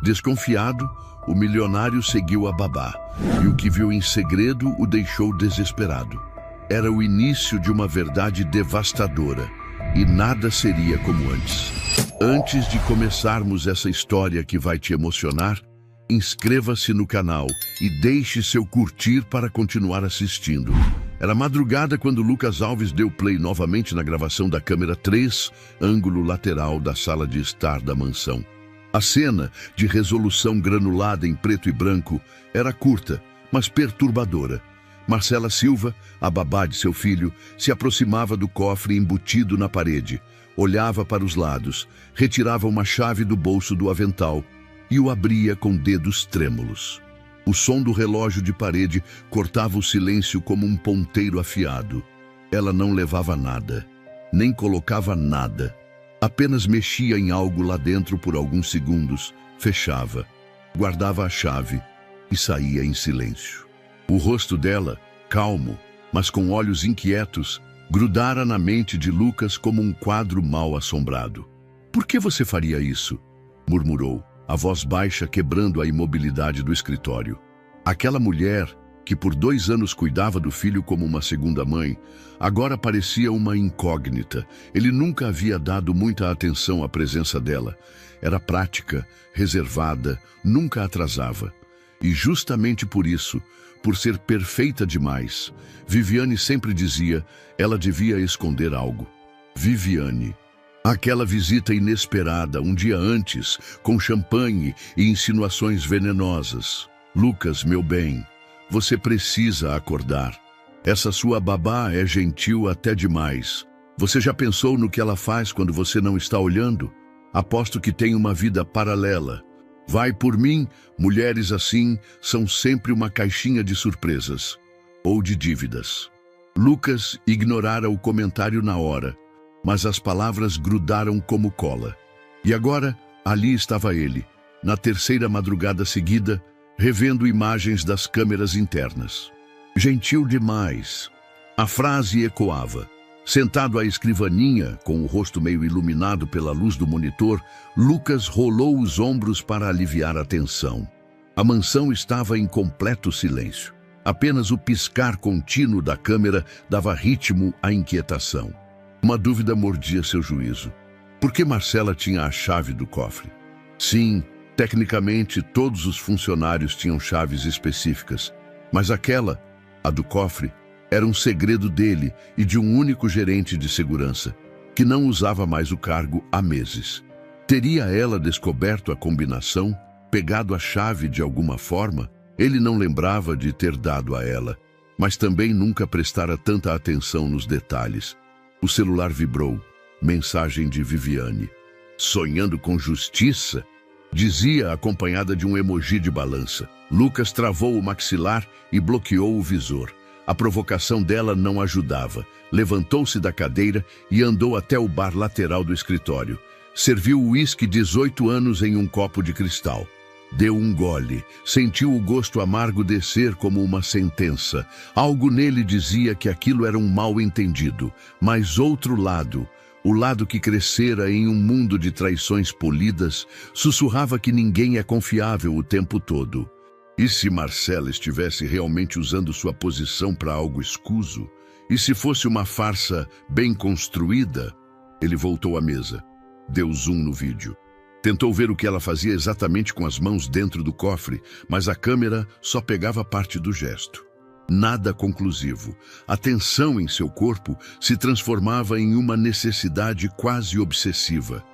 Desconfiado, o milionário seguiu a babá, e o que viu em segredo o deixou desesperado. Era o início de uma verdade devastadora, e nada seria como antes. Antes de começarmos essa história que vai te emocionar, inscreva-se no canal e deixe seu curtir para continuar assistindo. Era madrugada quando Lucas Alves deu play novamente na gravação da câmera 3, ângulo lateral da sala de estar da mansão. A cena, de resolução granulada em preto e branco, era curta, mas perturbadora. Marcela Silva, a babá de seu filho, se aproximava do cofre embutido na parede, olhava para os lados, retirava uma chave do bolso do avental e o abria com dedos trêmulos. O som do relógio de parede cortava o silêncio como um ponteiro afiado. Ela não levava nada, nem colocava nada. Apenas mexia em algo lá dentro por alguns segundos, fechava, guardava a chave e saía em silêncio. O rosto dela, calmo, mas com olhos inquietos, grudara na mente de Lucas como um quadro mal assombrado. "Por que você faria isso?" murmurou, a voz baixa quebrando a imobilidade do escritório. Aquela mulher, que por 2 anos cuidava do filho como uma segunda mãe, agora parecia uma incógnita. Ele nunca havia dado muita atenção à presença dela. Era prática, reservada, nunca atrasava. E justamente por isso, por ser perfeita demais, Viviane sempre dizia, ela devia esconder algo. Viviane. Aquela visita inesperada, um dia antes, com champanhe e insinuações venenosas. "Lucas, meu bem, você precisa acordar. Essa sua babá é gentil até demais. Você já pensou no que ela faz quando você não está olhando? Aposto que tem uma vida paralela. Vai por mim, mulheres assim são sempre uma caixinha de surpresas. Ou de dívidas." Lucas ignorara o comentário na hora, mas as palavras grudaram como cola. E agora, ali estava ele, na 3ª madrugada seguida, revendo imagens das câmeras internas. Gentil demais. A frase ecoava. Sentado à escrivaninha, com o rosto meio iluminado pela luz do monitor, Lucas rolou os ombros para aliviar a tensão. A mansão estava em completo silêncio. Apenas o piscar contínuo da câmera dava ritmo à inquietação. Uma dúvida mordia seu juízo. Por que Marcela tinha a chave do cofre? Sim, tecnicamente todos os funcionários tinham chaves específicas, mas aquela, a do cofre, era um segredo dele e de um único gerente de segurança, que não usava mais o cargo há meses. Teria ela descoberto a combinação, pegado a chave de alguma forma? Ele não lembrava de ter dado a ela, mas também nunca prestara tanta atenção nos detalhes. O celular vibrou. Mensagem de Viviane. "Sonhando com justiça?" dizia, acompanhada de um emoji de balança. Lucas travou o maxilar e bloqueou o visor. A provocação dela não ajudava. Levantou-se da cadeira e andou até o bar lateral do escritório. Serviu o uísque 18 anos em um copo de cristal. Deu um gole, sentiu o gosto amargo descer como uma sentença. Algo nele dizia que aquilo era um mal-entendido, mas outro lado, o lado que crescera em um mundo de traições polidas, sussurrava que ninguém é confiável o tempo todo. E se Marcela estivesse realmente usando sua posição para algo escuso? E se fosse uma farsa bem construída? Ele voltou à mesa. Deu zoom no vídeo. Tentou ver o que ela fazia exatamente com as mãos dentro do cofre, mas a câmera só pegava parte do gesto. Nada conclusivo. A tensão em seu corpo se transformava em uma necessidade quase obsessiva.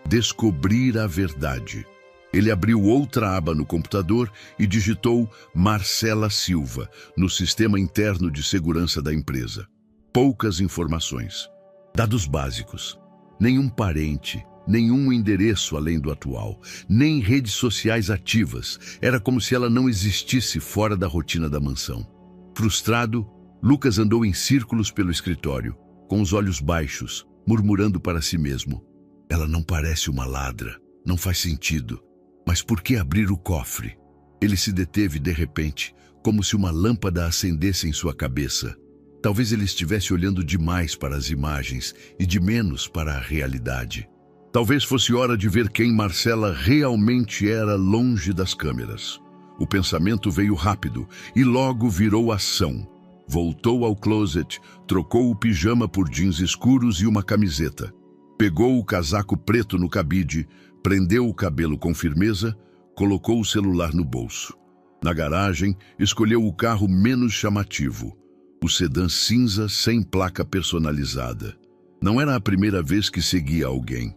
Descobrir a verdade. Ele abriu outra aba no computador e digitou Marcela Silva no sistema interno de segurança da empresa. Poucas informações. Dados básicos. Nenhum parente, nenhum endereço além do atual, nem redes sociais ativas. Era como se ela não existisse fora da rotina da mansão. Frustrado, Lucas andou em círculos pelo escritório, com os olhos baixos, murmurando para si mesmo. Ela não parece uma ladra, não faz sentido. Mas por que abrir o cofre? Ele se deteve de repente, como se uma lâmpada acendesse em sua cabeça. Talvez ele estivesse olhando demais para as imagens e de menos para a realidade. Talvez fosse hora de ver quem Marcela realmente era longe das câmeras. O pensamento veio rápido e logo virou ação. Voltou ao closet, trocou o pijama por jeans escuros e uma camiseta. Pegou o casaco preto no cabide, prendeu o cabelo com firmeza, colocou o celular no bolso. Na garagem, escolheu o carro menos chamativo, o sedã cinza sem placa personalizada. Não era a primeira vez que seguia alguém.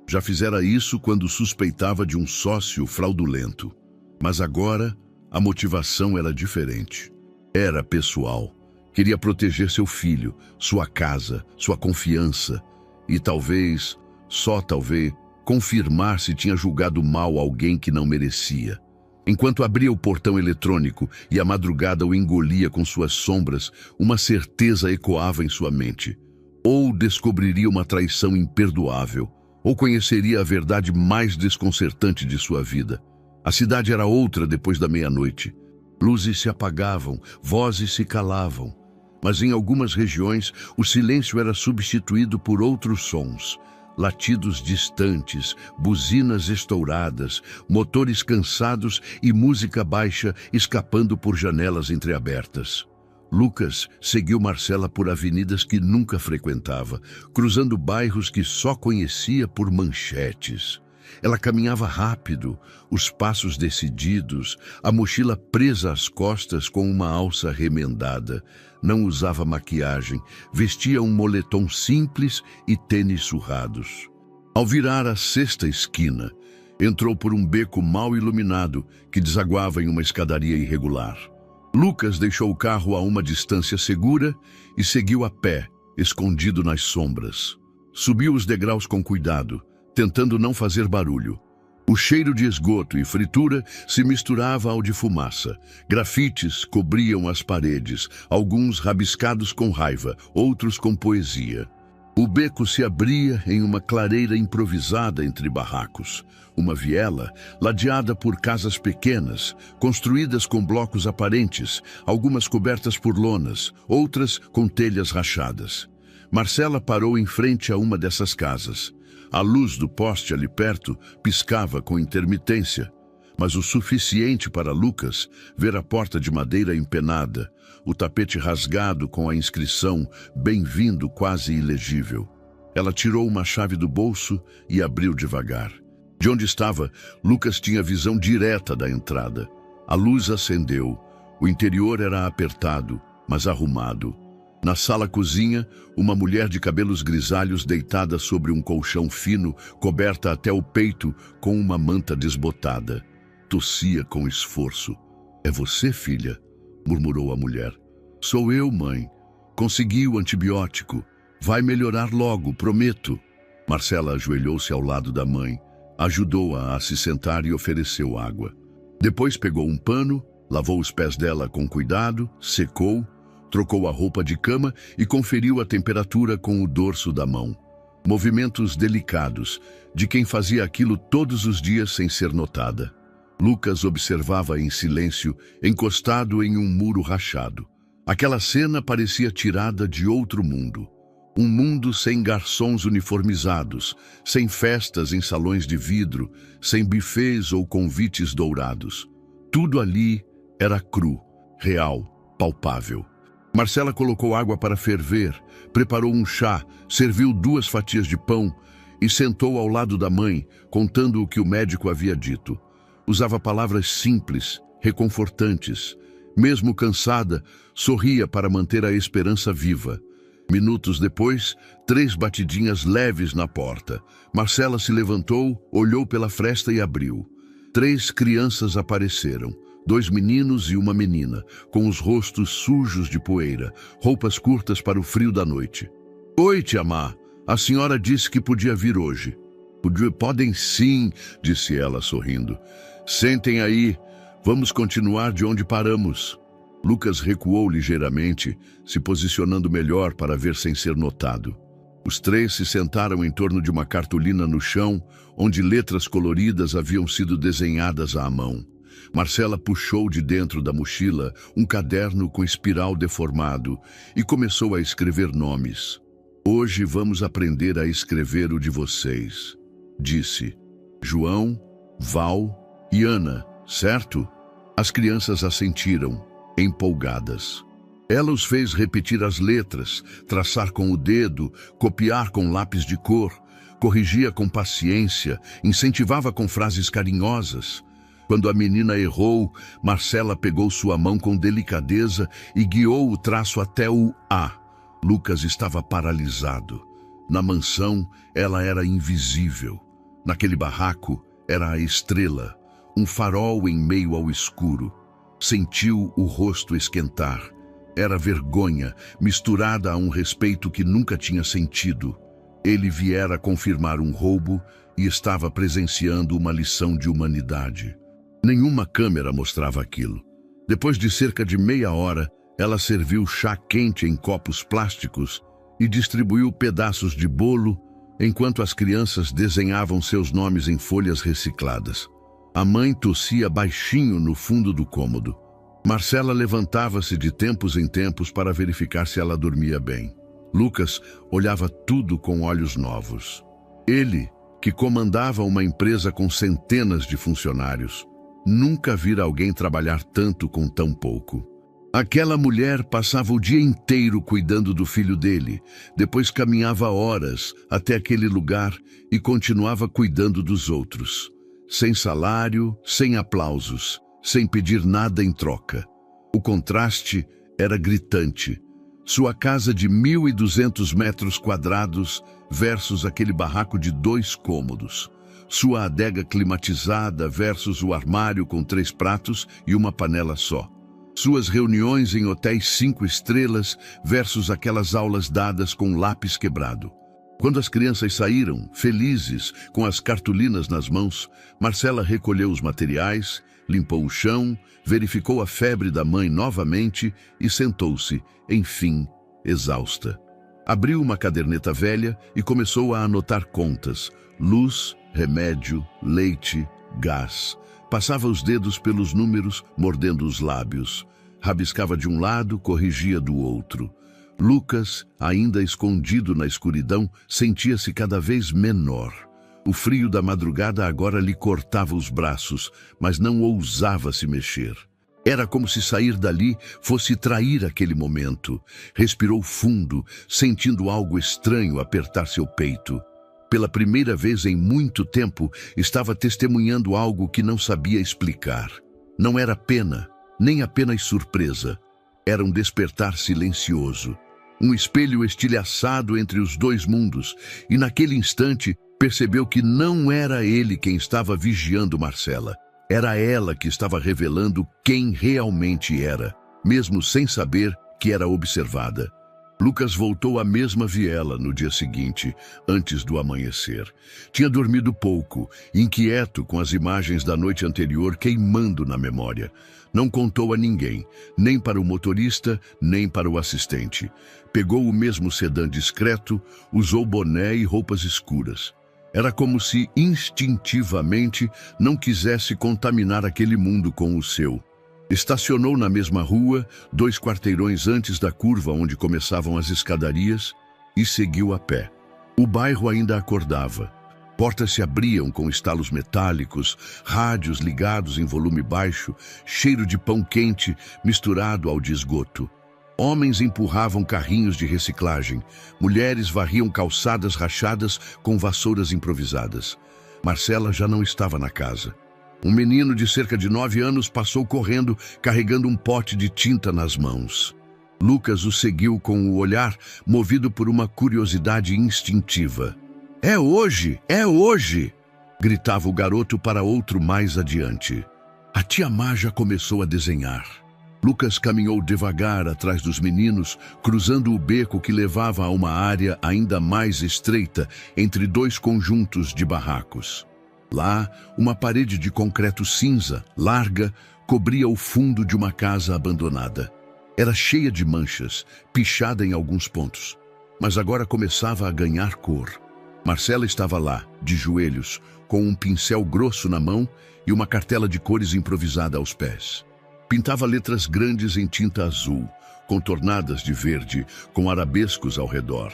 Já fizera isso quando suspeitava de um sócio fraudulento. Mas agora, a motivação era diferente. Era pessoal. Queria proteger seu filho, sua casa, sua confiança e talvez, só talvez, confirmar se tinha julgado mal alguém que não merecia. Enquanto abria o portão eletrônico e a madrugada o engolia com suas sombras, uma certeza ecoava em sua mente. Ou descobriria uma traição imperdoável, ou conheceria a verdade mais desconcertante de sua vida. A cidade era outra depois da meia-noite. Luzes se apagavam, vozes se calavam. Mas em algumas regiões, o silêncio era substituído por outros sons. Latidos distantes, buzinas estouradas, motores cansados e música baixa escapando por janelas entreabertas. Lucas seguiu Marcela por avenidas que nunca frequentava, cruzando bairros que só conhecia por manchetes. Ela caminhava rápido, os passos decididos, a mochila presa às costas com uma alça remendada. Não usava maquiagem, vestia um moletom simples e tênis surrados. Ao virar a sexta esquina, entrou por um beco mal iluminado que desaguava em uma escadaria irregular. Lucas deixou o carro a uma distância segura e seguiu a pé, escondido nas sombras. Subiu os degraus com cuidado, tentando não fazer barulho. O cheiro de esgoto e fritura se misturava ao de fumaça. Grafites cobriam as paredes, alguns rabiscados com raiva, outros com poesia. O beco se abria em uma clareira improvisada entre barracos. Uma viela, ladeada por casas pequenas, construídas com blocos aparentes, algumas cobertas por lonas, outras com telhas rachadas. Marcela parou em frente a uma dessas casas. A luz do poste ali perto piscava com intermitência, mas o suficiente para Lucas ver a porta de madeira empenada, o tapete rasgado com a inscrição "Bem-vindo" quase ilegível. Ela tirou uma chave do bolso e abriu devagar. De onde estava, Lucas tinha visão direta da entrada. A luz acendeu. O interior era apertado, mas arrumado. Na sala-cozinha, uma mulher de cabelos grisalhos deitada sobre um colchão fino, coberta até o peito com uma manta desbotada. Tossia com esforço. "É você, filha?" murmurou a mulher. "Sou eu, mãe. Consegui o antibiótico. Vai melhorar logo, prometo." Marcela ajoelhou-se ao lado da mãe, ajudou-a a se sentar e ofereceu água. Depois pegou um pano, lavou os pés dela com cuidado, secou, trocou a roupa de cama e conferiu a temperatura com o dorso da mão. Movimentos delicados, de quem fazia aquilo todos os dias sem ser notada. Lucas observava em silêncio, encostado em um muro rachado. Aquela cena parecia tirada de outro mundo. Um mundo sem garçons uniformizados, sem festas em salões de vidro, sem buffets ou convites dourados. Tudo ali era cru, real, palpável. Marcela colocou água para ferver, preparou um chá, serviu 2 fatias de pão e sentou ao lado da mãe, contando o que o médico havia dito. Usava palavras simples, reconfortantes. Mesmo cansada, sorria para manter a esperança viva. Minutos depois, 3 batidinhas leves na porta. Marcela se levantou, olhou pela fresta e abriu. 3 crianças apareceram. 2 meninos e uma menina, com os rostos sujos de poeira, roupas curtas para o frio da noite. "Oi, tia Má, a senhora disse que podia vir hoje." "Podem sim", disse ela sorrindo. "Sentem aí, vamos continuar de onde paramos." Lucas recuou ligeiramente, se posicionando melhor para ver sem ser notado. Os 3 se sentaram em torno de uma cartolina no chão, onde letras coloridas haviam sido desenhadas à mão. Marcela puxou de dentro da mochila um caderno com espiral deformado e começou a escrever nomes. "Hoje vamos aprender a escrever o de vocês." disse. João, Val e Ana, certo? As crianças assentiram, empolgadas. Ela os fez repetir as letras, traçar com o dedo, copiar com lápis de cor, corrigia com paciência, incentivava com frases carinhosas. Quando a menina errou, Marcela pegou sua mão com delicadeza e guiou o traço até o A. Lucas estava paralisado. Na mansão, ela era invisível. Naquele barraco, era a estrela, um farol em meio ao escuro. Sentiu o rosto esquentar. Era vergonha, misturada a um respeito que nunca tinha sentido. Ele viera confirmar um roubo e estava presenciando uma lição de humanidade. Nenhuma câmera mostrava aquilo. Depois de cerca de meia hora, ela serviu chá quente em copos plásticos e distribuiu pedaços de bolo enquanto as crianças desenhavam seus nomes em folhas recicladas. A mãe tossia baixinho no fundo do cômodo. Marcela levantava-se de tempos em tempos para verificar se ela dormia bem. Lucas olhava tudo com olhos novos. Ele, que comandava uma empresa com centenas de funcionários, nunca vira alguém trabalhar tanto com tão pouco. Aquela mulher passava o dia inteiro cuidando do filho dele, depois caminhava horas até aquele lugar e continuava cuidando dos outros. Sem salário, sem aplausos, sem pedir nada em troca. O contraste era gritante. Sua casa de 1.200 metros quadrados versus aquele barraco de 2 cômodos. Sua adega climatizada versus o armário com 3 pratos e uma panela só. Suas reuniões em hotéis 5 estrelas versus aquelas aulas dadas com lápis quebrado. Quando as crianças saíram, felizes, com as cartolinas nas mãos, Marcela recolheu os materiais, limpou o chão, verificou a febre da mãe novamente e sentou-se, enfim, exausta. Abriu uma caderneta velha e começou a anotar contas: luz, remédio, leite, gás. Passava os dedos pelos números, mordendo os lábios. Rabiscava de um lado, corrigia do outro. Lucas, ainda escondido na escuridão, sentia-se cada vez menor. O frio da madrugada agora lhe cortava os braços, mas não ousava se mexer. Era como se sair dali fosse trair aquele momento. Respirou fundo, sentindo algo estranho apertar seu peito. Pela primeira vez em muito tempo, estava testemunhando algo que não sabia explicar. Não era pena, nem apenas surpresa. Era um despertar silencioso. Um espelho estilhaçado entre os 2 mundos, e naquele instante percebeu que não era ele quem estava vigiando Marcela. Era ela que estava revelando quem realmente era, mesmo sem saber que era observada. Lucas voltou à mesma viela no dia seguinte, antes do amanhecer. Tinha dormido pouco, inquieto com as imagens da noite anterior queimando na memória. Não contou a ninguém, nem para o motorista, nem para o assistente. Pegou o mesmo sedã discreto, usou boné e roupas escuras. Era como se, instintivamente, não quisesse contaminar aquele mundo com o seu. Estacionou na mesma rua, 2 quarteirões antes da curva onde começavam as escadarias, e seguiu a pé. O bairro ainda acordava. Portas se abriam com estalos metálicos, rádios ligados em volume baixo, cheiro de pão quente misturado ao de esgoto. Homens empurravam carrinhos de reciclagem, mulheres varriam calçadas rachadas com vassouras improvisadas. Marcela já não estava na casa. Um menino de cerca de 9 anos passou correndo, carregando um pote de tinta nas mãos. Lucas o seguiu com o olhar, movido por uma curiosidade instintiva. É hoje! É hoje! Gritava o garoto para outro mais adiante. A tia Má já começou a desenhar. Lucas caminhou devagar atrás dos meninos, cruzando o beco que levava a uma área ainda mais estreita entre 2 conjuntos de barracos. Lá, uma parede de concreto cinza, larga, cobria o fundo de uma casa abandonada. Era cheia de manchas, pichada em alguns pontos, mas agora começava a ganhar cor. Marcela estava lá, de joelhos, com um pincel grosso na mão e uma cartela de cores improvisada aos pés. Pintava letras grandes em tinta azul, contornadas de verde, com arabescos ao redor.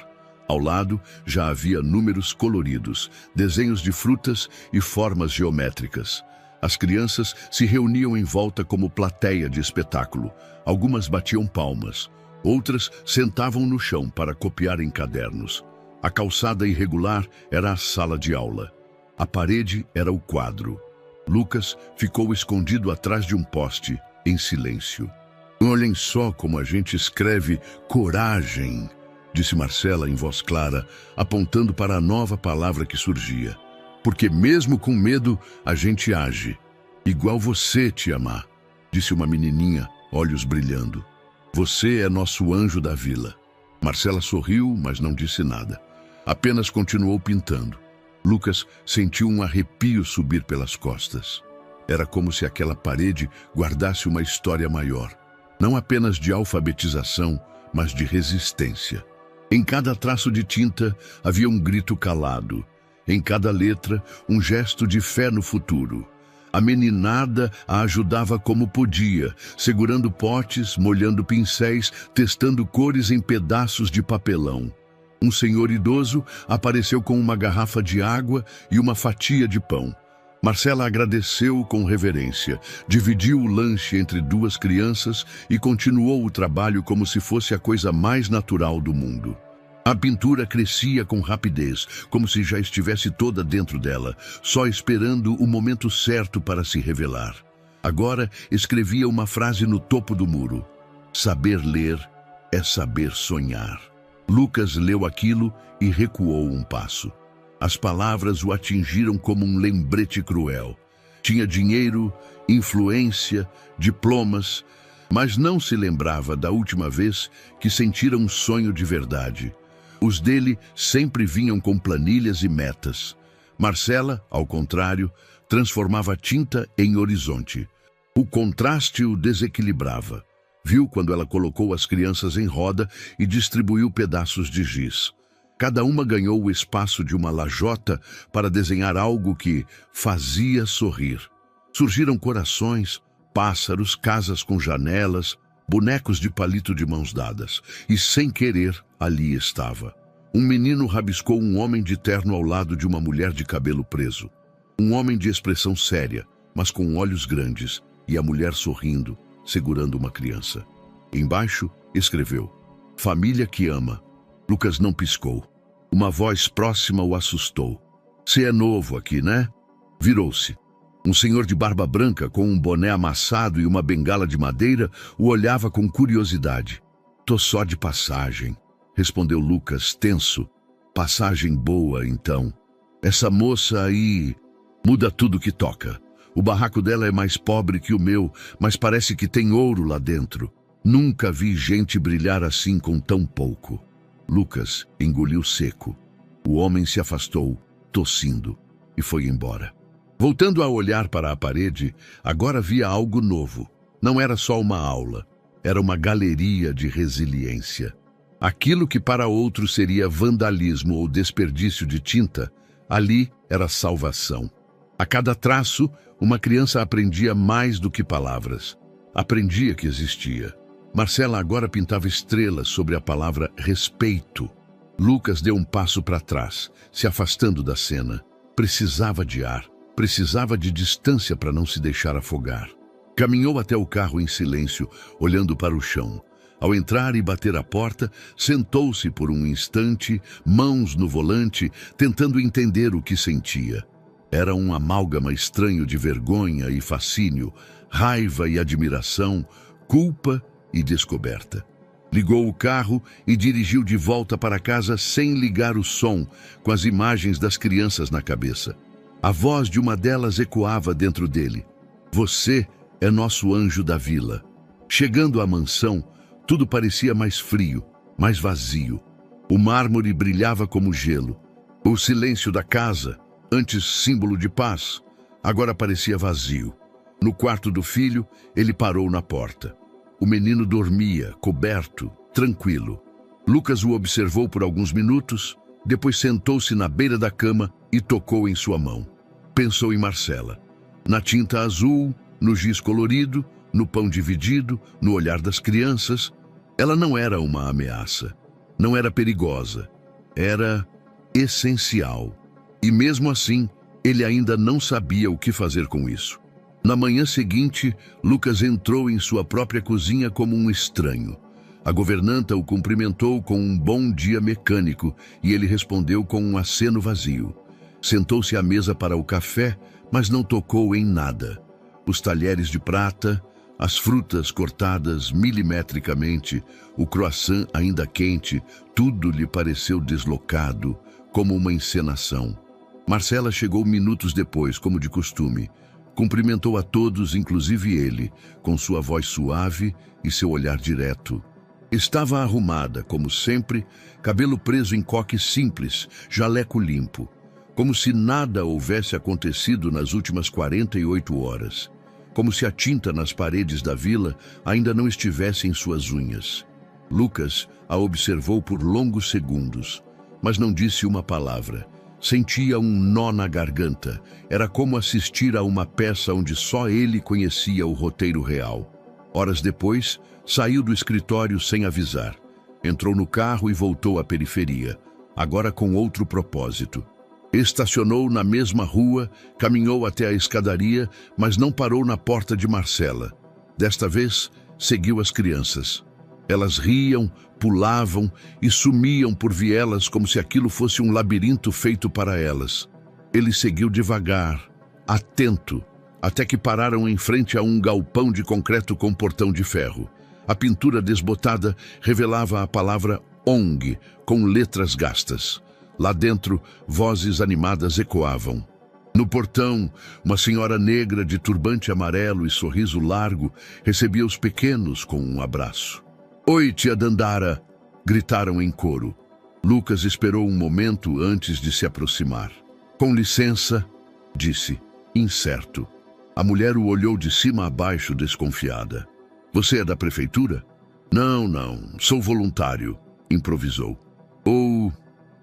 Ao lado já havia números coloridos, desenhos de frutas e formas geométricas. As crianças se reuniam em volta como plateia de espetáculo. Algumas batiam palmas, outras sentavam no chão para copiar em cadernos. A calçada irregular era a sala de aula. A parede era o quadro. Lucas ficou escondido atrás de um poste, em silêncio. "Olhem só como a gente escreve coragem", disse Marcela em voz clara, apontando para a nova palavra que surgia. "Porque mesmo com medo, a gente age. Igual você, tia Má", disse uma menininha, olhos brilhando. "Você é nosso anjo da vila." Marcela sorriu, mas não disse nada. Apenas continuou pintando. Lucas sentiu um arrepio subir pelas costas. Era como se aquela parede guardasse uma história maior, não apenas de alfabetização, mas de resistência. Em cada traço de tinta havia um grito calado. Em cada letra, um gesto de fé no futuro. A meninada a ajudava como podia, segurando potes, molhando pincéis, testando cores em pedaços de papelão. Um senhor idoso apareceu com uma garrafa de água e uma fatia de pão. Marcela agradeceu com reverência, dividiu o lanche entre duas crianças e continuou o trabalho como se fosse a coisa mais natural do mundo. A pintura crescia com rapidez, como se já estivesse toda dentro dela, só esperando o momento certo para se revelar. Agora escrevia uma frase no topo do muro: "Saber ler é saber sonhar." Lucas leu aquilo e recuou um passo. As palavras o atingiram como um lembrete cruel. Tinha dinheiro, influência, diplomas, mas não se lembrava da última vez que sentira um sonho de verdade. Os dele sempre vinham com planilhas e metas. Marcela, ao contrário, transformava tinta em horizonte. O contraste o desequilibrava. Viu quando ela colocou as crianças em roda e distribuiu pedaços de giz. Cada uma ganhou o espaço de uma lajota para desenhar algo que fazia sorrir. Surgiram corações, pássaros, casas com janelas, bonecos de palito de mãos dadas. E sem querer, ali estava. Um menino rabiscou um homem de terno ao lado de uma mulher de cabelo preso. Um homem de expressão séria, mas com olhos grandes, e a mulher sorrindo, segurando uma criança. Embaixo, escreveu: "Família que ama." Lucas não piscou. Uma voz próxima o assustou. "Você é novo aqui, né?" Virou-se. Um senhor de barba branca, com um boné amassado e uma bengala de madeira, o olhava com curiosidade. "Tô só de passagem", respondeu Lucas, tenso. "Passagem boa, então. Essa moça aí muda tudo que toca. O barraco dela é mais pobre que o meu, mas parece que tem ouro lá dentro. Nunca vi gente brilhar assim com tão pouco." Lucas engoliu seco. O homem se afastou, tossindo, e foi embora. Voltando a olhar para a parede, agora via algo novo. Não era só uma aula, era uma galeria de resiliência. Aquilo que para outros seria vandalismo ou desperdício de tinta, ali era salvação. A cada traço, uma criança aprendia mais do que palavras. Aprendia que existia. Marcela agora pintava estrelas sobre a palavra respeito. Lucas deu um passo para trás, se afastando da cena. Precisava de ar, precisava de distância para não se deixar afogar. Caminhou até o carro em silêncio, olhando para o chão. Ao entrar e bater a porta, sentou-se por um instante, mãos no volante, tentando entender o que sentia. Era um amálgama estranho de vergonha e fascínio, raiva e admiração, culpa e descoberta. Ligou o carro e dirigiu de volta para casa sem ligar o som, com as imagens das crianças na cabeça. A voz de uma delas ecoava dentro dele: "Você é nosso anjo da vila." Chegando à mansão, tudo parecia mais frio, mais vazio. O mármore brilhava como gelo. O silêncio da casa, antes símbolo de paz, agora parecia vazio. No quarto do filho, ele parou na porta. O menino dormia, coberto, tranquilo. Lucas o observou por alguns minutos, depois sentou-se na beira da cama e tocou em sua mão. Pensou em Marcela. Na tinta azul, no giz colorido, no pão dividido, no olhar das crianças. Ela não era uma ameaça. Não era perigosa. Era essencial. E mesmo assim, ele ainda não sabia o que fazer com isso. Na manhã seguinte, Lucas entrou em sua própria cozinha como um estranho. A governanta o cumprimentou com um bom dia mecânico e ele respondeu com um aceno vazio. Sentou-se à mesa para o café, mas não tocou em nada. Os talheres de prata, as frutas cortadas milimetricamente, o croissant ainda quente, tudo lhe pareceu deslocado, como uma encenação. Marcela chegou minutos depois, como de costume. Cumprimentou a todos, inclusive ele, com sua voz suave e seu olhar direto. Estava arrumada, como sempre, cabelo preso em coque simples, jaleco limpo, como se nada houvesse acontecido nas últimas 48 horas, como se a tinta nas paredes da vila ainda não estivesse em suas unhas. Lucas a observou por longos segundos, mas não disse uma palavra. Sentia um nó na garganta. Era como assistir a uma peça onde só ele conhecia o roteiro real. Horas depois, saiu do escritório sem avisar. Entrou no carro e voltou à periferia, agora com outro propósito. Estacionou na mesma rua, caminhou até a escadaria, mas não parou na porta de Marcela. Desta vez, seguiu as crianças. Elas riam, pulavam e sumiam por vielas como se aquilo fosse um labirinto feito para elas. Ele seguiu devagar, atento, até que pararam em frente a um galpão de concreto com portão de ferro. A pintura desbotada revelava a palavra ONG, com letras gastas. Lá dentro, vozes animadas ecoavam. No portão, uma senhora negra de turbante amarelo e sorriso largo recebia os pequenos com um abraço. "Oi, tia Dandara!" gritaram em coro. Lucas esperou um momento antes de se aproximar. "Com licença", disse, incerto. A mulher o olhou de cima a baixo, desconfiada. "Você é da prefeitura?" Não, sou voluntário", improvisou. "Ou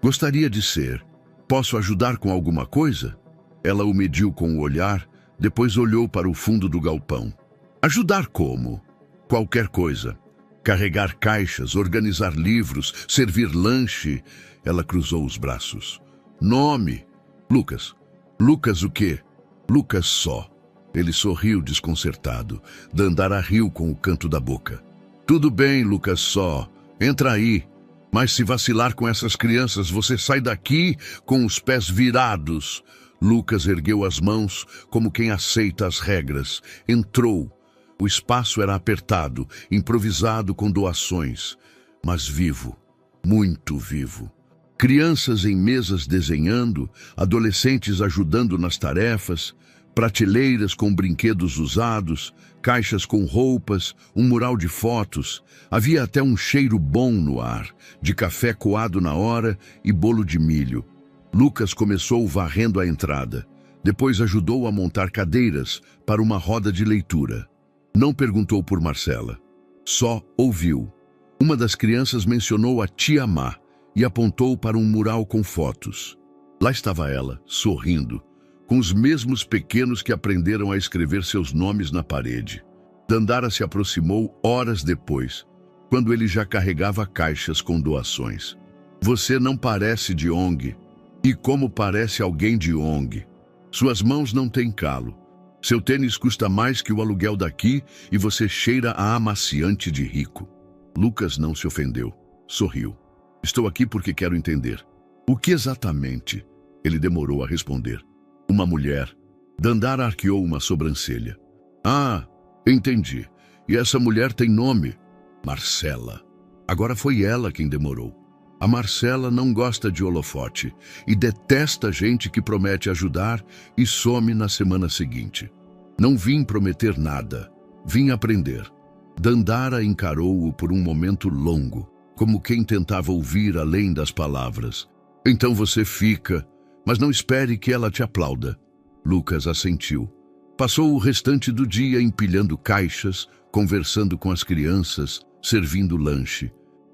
gostaria de ser. Posso ajudar com alguma coisa?" Ela o mediu com o olhar, depois olhou para o fundo do galpão. "Ajudar como?" "Qualquer coisa. Carregar caixas, organizar livros, servir lanche." Ela cruzou os braços. "Nome?" "Lucas." "Lucas o quê?" "Lucas só." Ele sorriu desconcertado. Dandara riu com o canto da boca. "Tudo bem, Lucas só. Entra aí. Mas se vacilar com essas crianças, você sai daqui com os pés virados." Lucas ergueu as mãos como quem aceita as regras. Entrou. O espaço era apertado, improvisado com doações, mas vivo, muito vivo. Crianças em mesas desenhando, adolescentes ajudando nas tarefas, prateleiras com brinquedos usados, caixas com roupas, um mural de fotos. Havia até um cheiro bom no ar, de café coado na hora e bolo de milho. Lucas começou varrendo a entrada. Depois ajudou a montar cadeiras para uma roda de leitura. Não perguntou por Marcela. Só ouviu. Uma das crianças mencionou a tia Má e apontou para um mural com fotos. Lá estava ela, sorrindo, com os mesmos pequenos que aprenderam a escrever seus nomes na parede. Dandara se aproximou horas depois, quando ele já carregava caixas com doações. "Você não parece de ONG. E como parece alguém de ONG. Suas mãos não têm calo. Seu tênis custa mais que o aluguel daqui e você cheira a amaciante de rico." Lucas não se ofendeu. Sorriu. "Estou aqui porque quero entender." "O que exatamente?" Ele demorou a responder. "Uma mulher." Dandara arqueou uma sobrancelha. "Ah, entendi. E essa mulher tem nome?" "Marcela." Agora foi ela quem demorou. A Marcela não gosta de holofote e detesta gente que promete ajudar e some na semana seguinte. "Não vim prometer nada. Vim aprender." Dandara encarou-o por um momento longo, como quem tentava ouvir além das palavras. "Então você fica, mas não espere que ela te aplauda." Lucas assentiu. Passou o restante do dia empilhando caixas, conversando com as crianças, servindo lanche.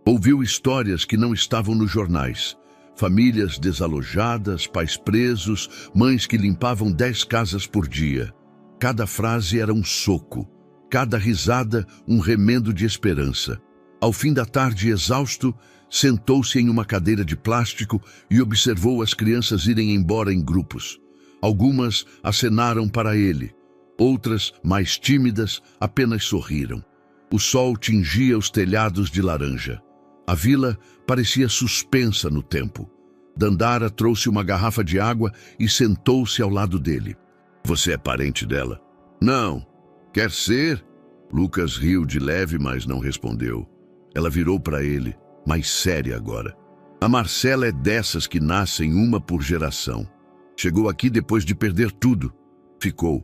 Ouviu histórias que não estavam nos jornais. Famílias desalojadas, pais presos, mães que limpavam 10 casas por dia. Cada frase era um soco, cada risada um remendo de esperança. Ao fim da tarde, exausto, sentou-se em uma cadeira de plástico e observou as crianças irem embora em grupos. Algumas acenaram para ele. Outras, mais tímidas, apenas sorriram. O sol tingia os telhados de laranja. A vila parecia suspensa no tempo. Dandara trouxe uma garrafa de água e sentou-se ao lado dele. Você é parente dela? Não. Quer ser? Lucas riu de leve, mas não respondeu. Ela virou para ele, mais séria agora. A Marcela é dessas que nascem uma por geração. Chegou aqui depois de perder tudo. Ficou.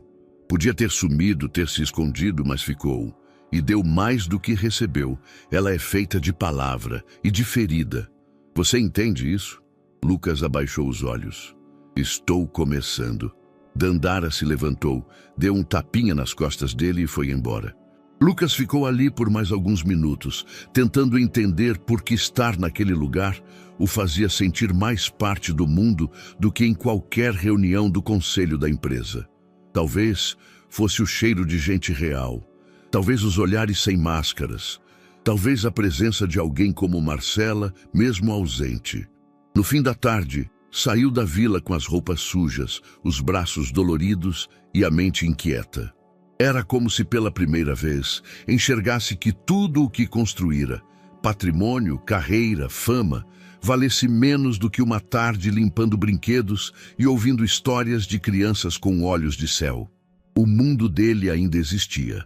Podia ter sumido, ter se escondido, mas ficou. E deu mais do que recebeu. Ela é feita de palavra e de ferida. Você entende isso? Lucas abaixou os olhos. Estou começando. Dandara se levantou, deu um tapinha nas costas dele e foi embora. Lucas ficou ali por mais alguns minutos, tentando entender por que estar naquele lugar o fazia sentir mais parte do mundo do que em qualquer reunião do conselho da empresa. Talvez fosse o cheiro de gente real, talvez os olhares sem máscaras, talvez a presença de alguém como Marcela, mesmo ausente. No fim da tarde, saiu da vila com as roupas sujas, os braços doloridos e a mente inquieta. Era como se pela primeira vez enxergasse que tudo o que construíra, patrimônio, carreira, fama, valesse menos do que uma tarde limpando brinquedos e ouvindo histórias de crianças com olhos de céu. O mundo dele ainda existia,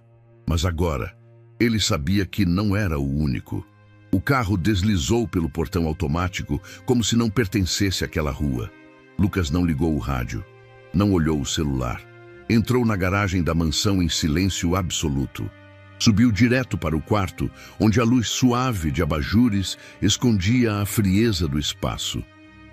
mas agora ele sabia que não era o único. O carro deslizou pelo portão automático como se não pertencesse àquela rua. Lucas não ligou o rádio, não olhou o celular. Entrou na garagem da mansão em silêncio absoluto. Subiu direto para o quarto, onde a luz suave de abajures escondia a frieza do espaço.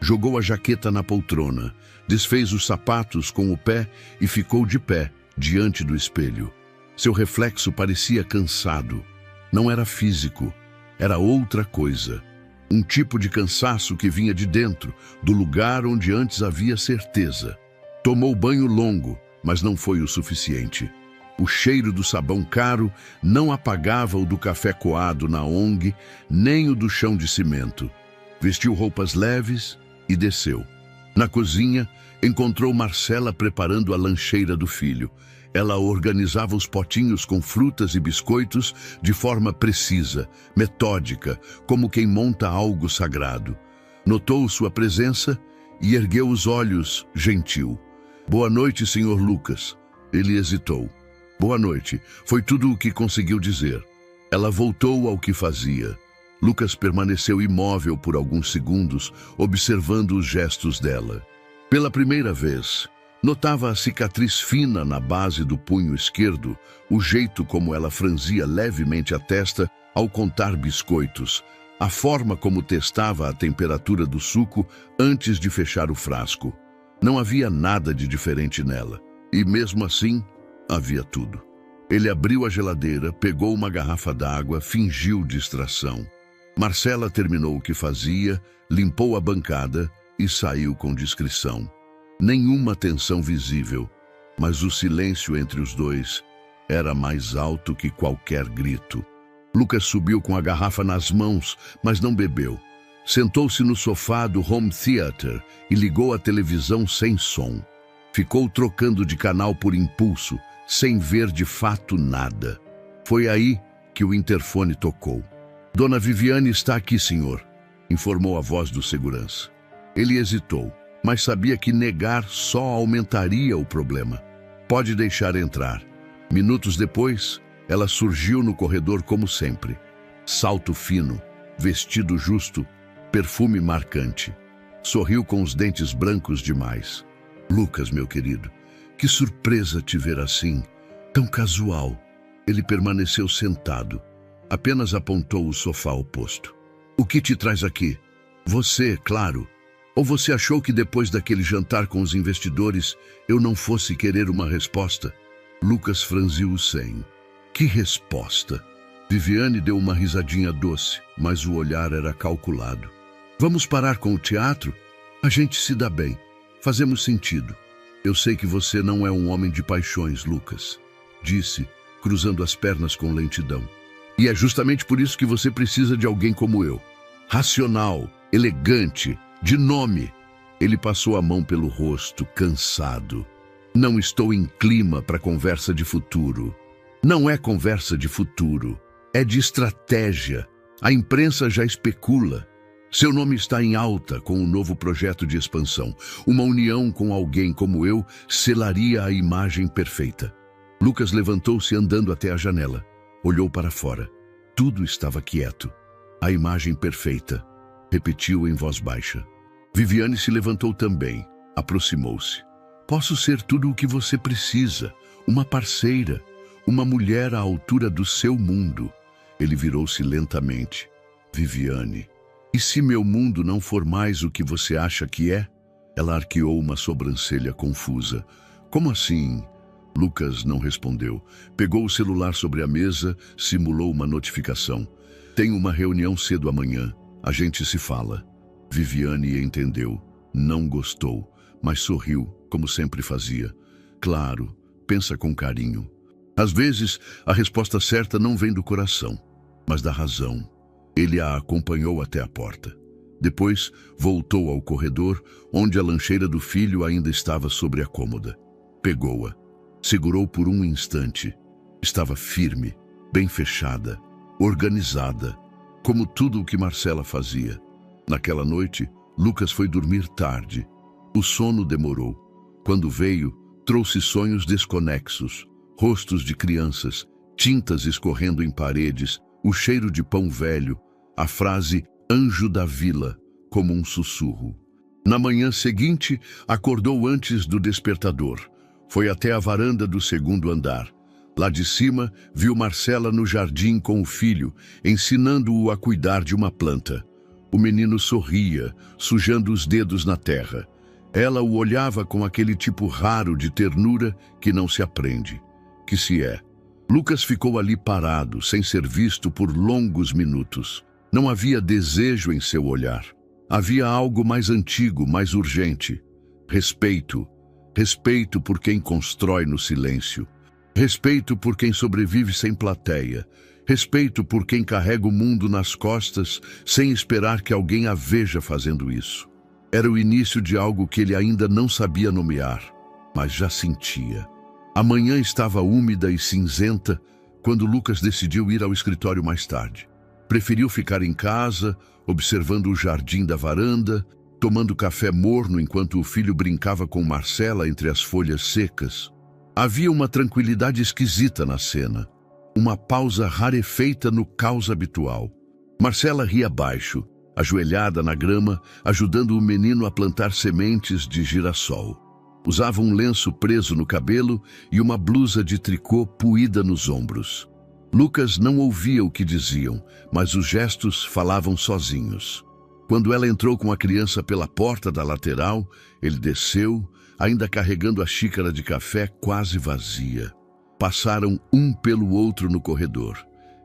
Jogou a jaqueta na poltrona, desfez os sapatos com o pé e ficou de pé, diante do espelho. Seu reflexo parecia cansado. Não era físico, era outra coisa. Um tipo de cansaço que vinha de dentro, do lugar onde antes havia certeza. Tomou banho longo, mas não foi o suficiente. O cheiro do sabão caro não apagava o do café coado na ONG, nem o do chão de cimento. Vestiu roupas leves e desceu. Na cozinha, encontrou Marcela preparando a lancheira do filho. Ela organizava os potinhos com frutas e biscoitos de forma precisa, metódica, como quem monta algo sagrado. Notou sua presença e ergueu os olhos, gentil. Boa noite, Sr. Lucas. Ele hesitou. Boa noite. Foi tudo o que conseguiu dizer. Ela voltou ao que fazia. Lucas permaneceu imóvel por alguns segundos, observando os gestos dela. Pela primeira vez, notava a cicatriz fina na base do punho esquerdo, o jeito como ela franzia levemente a testa ao contar biscoitos, a forma como testava a temperatura do suco antes de fechar o frasco. Não havia nada de diferente nela, e mesmo assim, havia tudo. Ele abriu a geladeira, pegou uma garrafa d'água, fingiu distração. Marcela terminou o que fazia, limpou a bancada e saiu com discrição. Nenhuma tensão visível, mas o silêncio entre os dois era mais alto que qualquer grito. Lucas subiu com a garrafa nas mãos, mas não bebeu. Sentou-se no sofá do home theater e ligou a televisão sem som. Ficou trocando de canal por impulso, sem ver de fato nada. Foi aí que o interfone tocou. Dona Viviane está aqui, senhor, informou a voz do segurança. Ele hesitou, mas sabia que negar só aumentaria o problema. Pode deixar entrar. Minutos depois, ela surgiu no corredor como sempre. Salto fino, vestido justo, perfume marcante. Sorriu com os dentes brancos demais. Lucas, meu querido, que surpresa te ver assim, tão casual. Ele permaneceu sentado. Apenas apontou o sofá oposto. O que te traz aqui? Você, claro. Ou você achou que depois daquele jantar com os investidores eu não fosse querer uma resposta? Lucas franziu o senho. Que resposta? Viviane deu uma risadinha doce, mas o olhar era calculado. Vamos parar com o teatro? A gente se dá bem. Fazemos sentido. Eu sei que você não é um homem de paixões, Lucas, disse, cruzando as pernas com lentidão. E é justamente por isso que você precisa de alguém como eu. racional, elegante, de nome. Ele passou a mão pelo rosto, cansado. Não estou em clima para conversa de futuro. Não é conversa de futuro, é de estratégia. A imprensa já especula. Seu nome está em alta com o novo projeto de expansão. Uma união com alguém como eu selaria a imagem perfeita. Lucas levantou-se andando até a janela. Olhou para fora. Tudo estava quieto. A imagem perfeita. Repetiu em voz baixa. Viviane se levantou também. Aproximou-se. Posso ser tudo o que você precisa. Uma parceira. Uma mulher à altura do seu mundo. Ele virou-se lentamente. Viviane. E se meu mundo não for mais o que você acha que é? Ela arqueou uma sobrancelha confusa. Como assim? Lucas não respondeu. Pegou o celular sobre a mesa, simulou uma notificação. Tenho uma reunião cedo amanhã. A gente se fala. Viviane entendeu. Não gostou, mas sorriu, como sempre fazia. Claro, pensa com carinho. Às vezes, a resposta certa não vem do coração, mas da razão. Ele a acompanhou até a porta. Depois, voltou ao corredor, onde a lancheira do filho ainda estava sobre a cômoda. Pegou-a. Segurou por um instante. Estava firme, bem fechada, organizada, como tudo o que Marcela fazia. Naquela noite, Lucas foi dormir tarde. O sono demorou. Quando veio, trouxe sonhos desconexos, rostos de crianças, tintas escorrendo em paredes, o cheiro de pão velho, a frase "anjo da vila", como um sussurro. Na manhã seguinte, acordou antes do despertador. Foi até a varanda do segundo andar. Lá de cima, viu Marcela no jardim com o filho, ensinando-o a cuidar de uma planta. O menino sorria, sujando os dedos na terra. Ela o olhava com aquele tipo raro de ternura que não se aprende, que se é. Lucas ficou ali parado, sem ser visto por longos minutos. Não havia desejo em seu olhar. Havia algo mais antigo, mais urgente. Respeito. Respeito por quem constrói no silêncio. Respeito por quem sobrevive sem plateia. Respeito por quem carrega o mundo nas costas sem esperar que alguém a veja fazendo isso. Era o início de algo que ele ainda não sabia nomear, mas já sentia. A manhã estava úmida e cinzenta quando Lucas decidiu ir ao escritório mais tarde. Preferiu ficar em casa, observando o jardim da varanda, tomando café morno enquanto o filho brincava com Marcela entre as folhas secas. Havia uma tranquilidade esquisita na cena, uma pausa rarefeita no caos habitual. Marcela ria baixo, ajoelhada na grama, ajudando o menino a plantar sementes de girassol. Usava um lenço preso no cabelo e uma blusa de tricô puída nos ombros. Lucas não ouvia o que diziam, mas os gestos falavam sozinhos. Quando ela entrou com a criança pela porta da lateral, ele desceu, ainda carregando a xícara de café quase vazia. Passaram um pelo outro no corredor.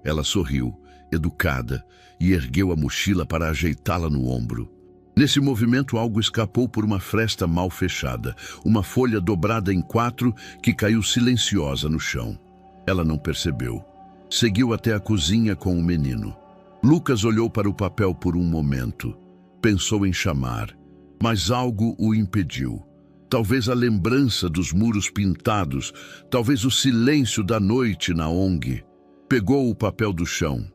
Ela sorriu, educada, e ergueu a mochila para ajeitá-la no ombro. Nesse movimento, algo escapou por uma fresta mal fechada, uma folha dobrada em 4 que caiu silenciosa no chão. Ela não percebeu. Seguiu até a cozinha com o menino. Lucas olhou para o papel por um momento. Pensou em chamar, mas algo o impediu. Talvez a lembrança dos muros pintados, talvez o silêncio da noite na ONG. Pegou o papel do chão.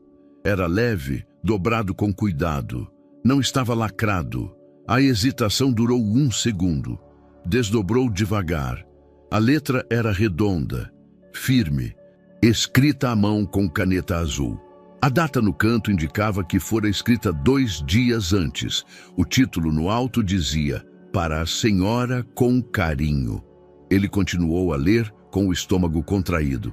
Era leve, dobrado com cuidado. Não estava lacrado. A hesitação durou 1 segundo. Desdobrou devagar. A letra era redonda, firme, escrita à mão com caneta azul. A data no canto indicava que fora escrita 2 dias antes. O título no alto dizia: "Para a senhora com carinho". Ele continuou a ler com o estômago contraído.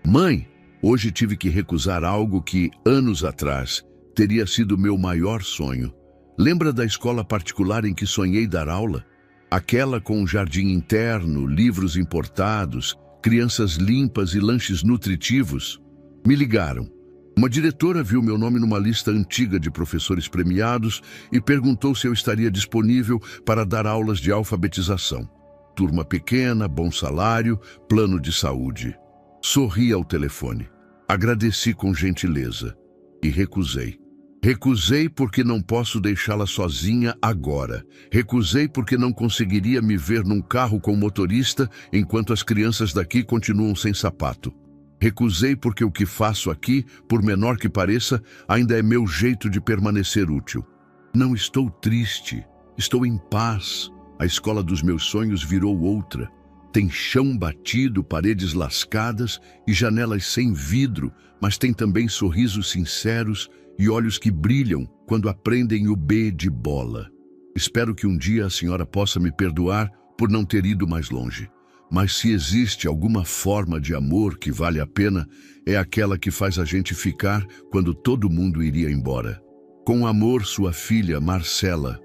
"Mãe, hoje tive que recusar algo que, anos atrás, teria sido meu maior sonho. Lembra da escola particular em que sonhei dar aula? Aquela com um jardim interno, livros importados, crianças limpas e lanches nutritivos? Me ligaram. Uma diretora viu meu nome numa lista antiga de professores premiados e perguntou se eu estaria disponível para dar aulas de alfabetização. Turma pequena, bom salário, plano de saúde. Sorri ao telefone. Agradeci com gentileza e recusei. Recusei porque não posso deixá-la sozinha agora. Recusei porque não conseguiria me ver num carro com motorista enquanto as crianças daqui continuam sem sapato. Recusei porque o que faço aqui, por menor que pareça, ainda é meu jeito de permanecer útil. Não estou triste, estou em paz. A escola dos meus sonhos virou outra. Tem chão batido, paredes lascadas e janelas sem vidro, mas tem também sorrisos sinceros e olhos que brilham quando aprendem o B de bola. Espero que um dia a senhora possa me perdoar por não ter ido mais longe. Mas se existe alguma forma de amor que vale a pena, é aquela que faz a gente ficar quando todo mundo iria embora. Com amor, sua filha, Marcela.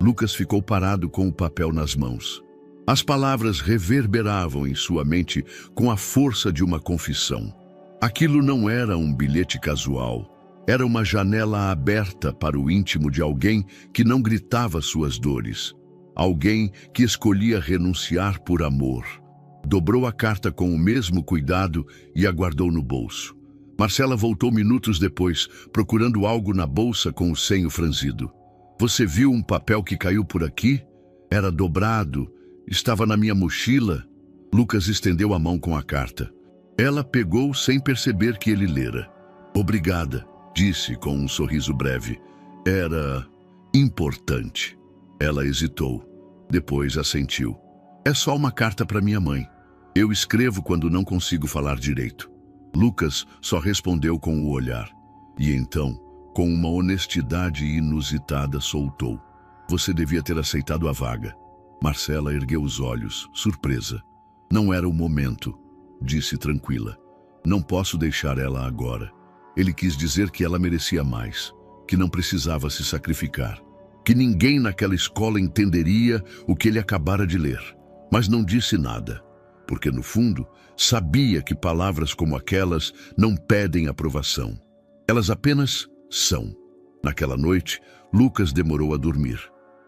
Lucas ficou parado com o papel nas mãos. As palavras reverberavam em sua mente com a força de uma confissão. Aquilo não era um bilhete casual. Era uma janela aberta para o íntimo de alguém que não gritava suas dores. Alguém que escolhia renunciar por amor. Dobrou a carta com o mesmo cuidado e a guardou no bolso. Marcela voltou minutos depois, procurando algo na bolsa com o senho franzido. Você viu um papel que caiu por aqui? Era dobrado. Estava na minha mochila. Lucas estendeu a mão com a carta. Ela pegou sem perceber que ele lera. Obrigada, disse com um sorriso breve. Era importante. Ela hesitou. Depois assentiu. É só uma carta para minha mãe. Eu escrevo quando não consigo falar direito. Lucas só respondeu com o olhar. E então, com uma honestidade inusitada, soltou. Você devia ter aceitado a vaga. Marcela ergueu os olhos, surpresa. Não era o momento, disse tranquila. Não posso deixar ela agora. Ele quis dizer que ela merecia mais, que não precisava se sacrificar, que ninguém naquela escola entenderia o que ele acabara de ler. Mas não disse nada, porque no fundo sabia que palavras como aquelas não pedem aprovação. Elas apenas são. Naquela noite, Lucas demorou a dormir.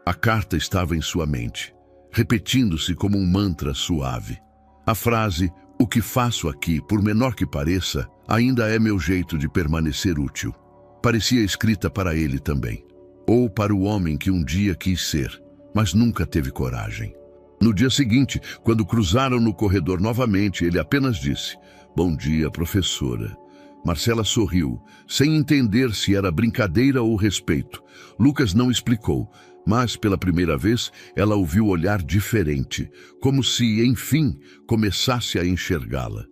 A carta estava em sua mente, repetindo-se como um mantra suave. A frase, o que faço aqui, por menor que pareça, ainda é meu jeito de permanecer útil. Parecia escrita para ele também. Ou para o homem que um dia quis ser, mas nunca teve coragem. No dia seguinte, quando cruzaram no corredor novamente, ele apenas disse, bom dia, professora. Marcela sorriu, sem entender se era brincadeira ou respeito. Lucas não explicou, mas pela primeira vez ela ouviu olhar diferente, como se, enfim, começasse a enxergá-la.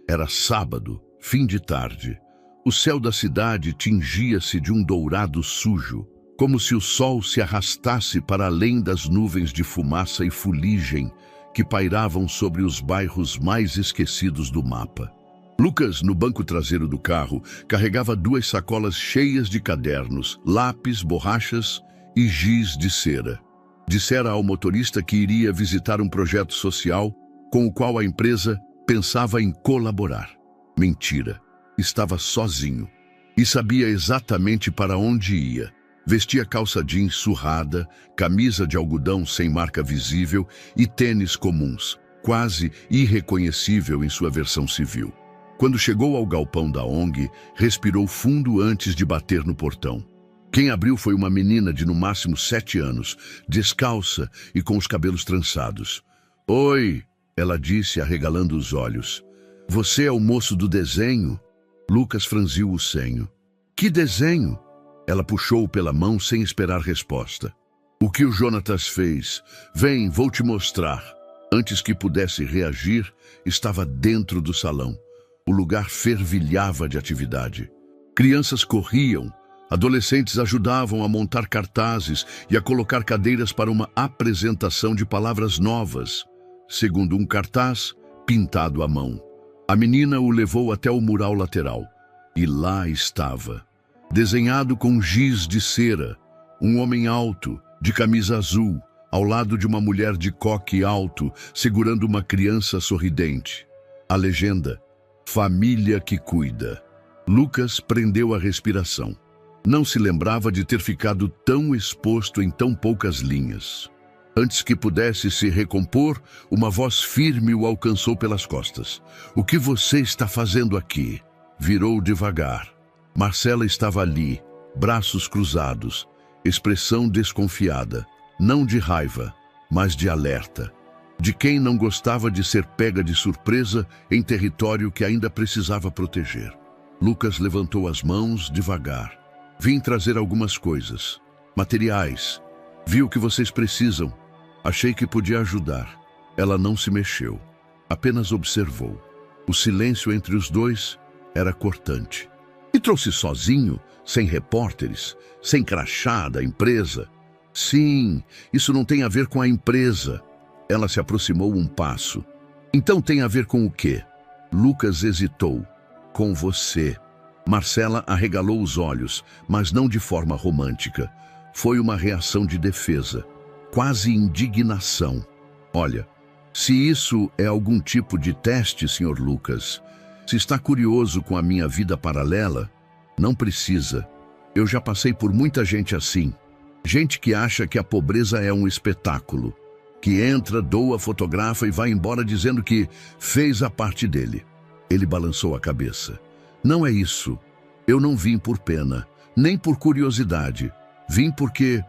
Era sábado, fim de tarde. O céu da cidade tingia-se de um dourado sujo, como se o sol se arrastasse para além das nuvens de fumaça e fuligem que pairavam sobre os bairros mais esquecidos do mapa. Lucas, no banco traseiro do carro, carregava 2 sacolas cheias de cadernos, lápis, borrachas e giz de cera. Dissera ao motorista que iria visitar um projeto social com o qual a empresa pensava em colaborar. Mentira. Estava sozinho e sabia exatamente para onde ia. Vestia calça jeans surrada, camisa de algodão sem marca visível e tênis comuns, quase irreconhecível em sua versão civil. Quando chegou ao galpão da ONG, respirou fundo antes de bater no portão. Quem abriu foi uma menina de no máximo 7 anos, descalça e com os cabelos trançados. Oi, ela disse, arregalando os olhos. Você é o moço do desenho? Lucas franziu o senho. Que desenho? Ela puxou-o pela mão sem esperar resposta. O que o Jonatas fez? Vem, vou te mostrar. Antes que pudesse reagir, estava dentro do salão. O lugar fervilhava de atividade. Crianças corriam, adolescentes ajudavam a montar cartazes e a colocar cadeiras para uma apresentação de palavras novas, segundo um cartaz pintado à mão. A menina o levou até o mural lateral, e lá estava, desenhado com giz de cera, um homem alto, de camisa azul, ao lado de uma mulher de coque alto, segurando uma criança sorridente. A legenda: Família que cuida. Lucas prendeu a respiração. Não se lembrava de ter ficado tão exposto em tão poucas linhas. Antes que pudesse se recompor, uma voz firme o alcançou pelas costas. O que você está fazendo aqui? Virou devagar. Marcela estava ali, braços cruzados, expressão desconfiada, não de raiva, mas de alerta, de quem não gostava de ser pega de surpresa em território que ainda precisava proteger. Lucas levantou as mãos devagar. Vim trazer algumas coisas, materiais. Vi o que vocês precisam. Achei que podia ajudar. Ela não se mexeu, apenas observou. O silêncio entre os dois era cortante. E trouxe sozinho, sem repórteres, sem crachá da empresa? Sim, isso não tem a ver com a empresa. Ela se aproximou um passo. Então tem a ver com o quê? Lucas hesitou. Com você. Marcela arregalou os olhos, mas não de forma romântica. Foi uma reação de defesa, quase indignação. Olha, se isso é algum tipo de teste, Sr. Lucas, se está curioso com a minha vida paralela, não precisa. Eu já passei por muita gente assim. Gente que acha que a pobreza é um espetáculo, que entra, doa, fotografa e vai embora dizendo que fez a parte dele. Ele balançou a cabeça. Não é isso. Eu não vim por pena, nem por curiosidade. Vim porque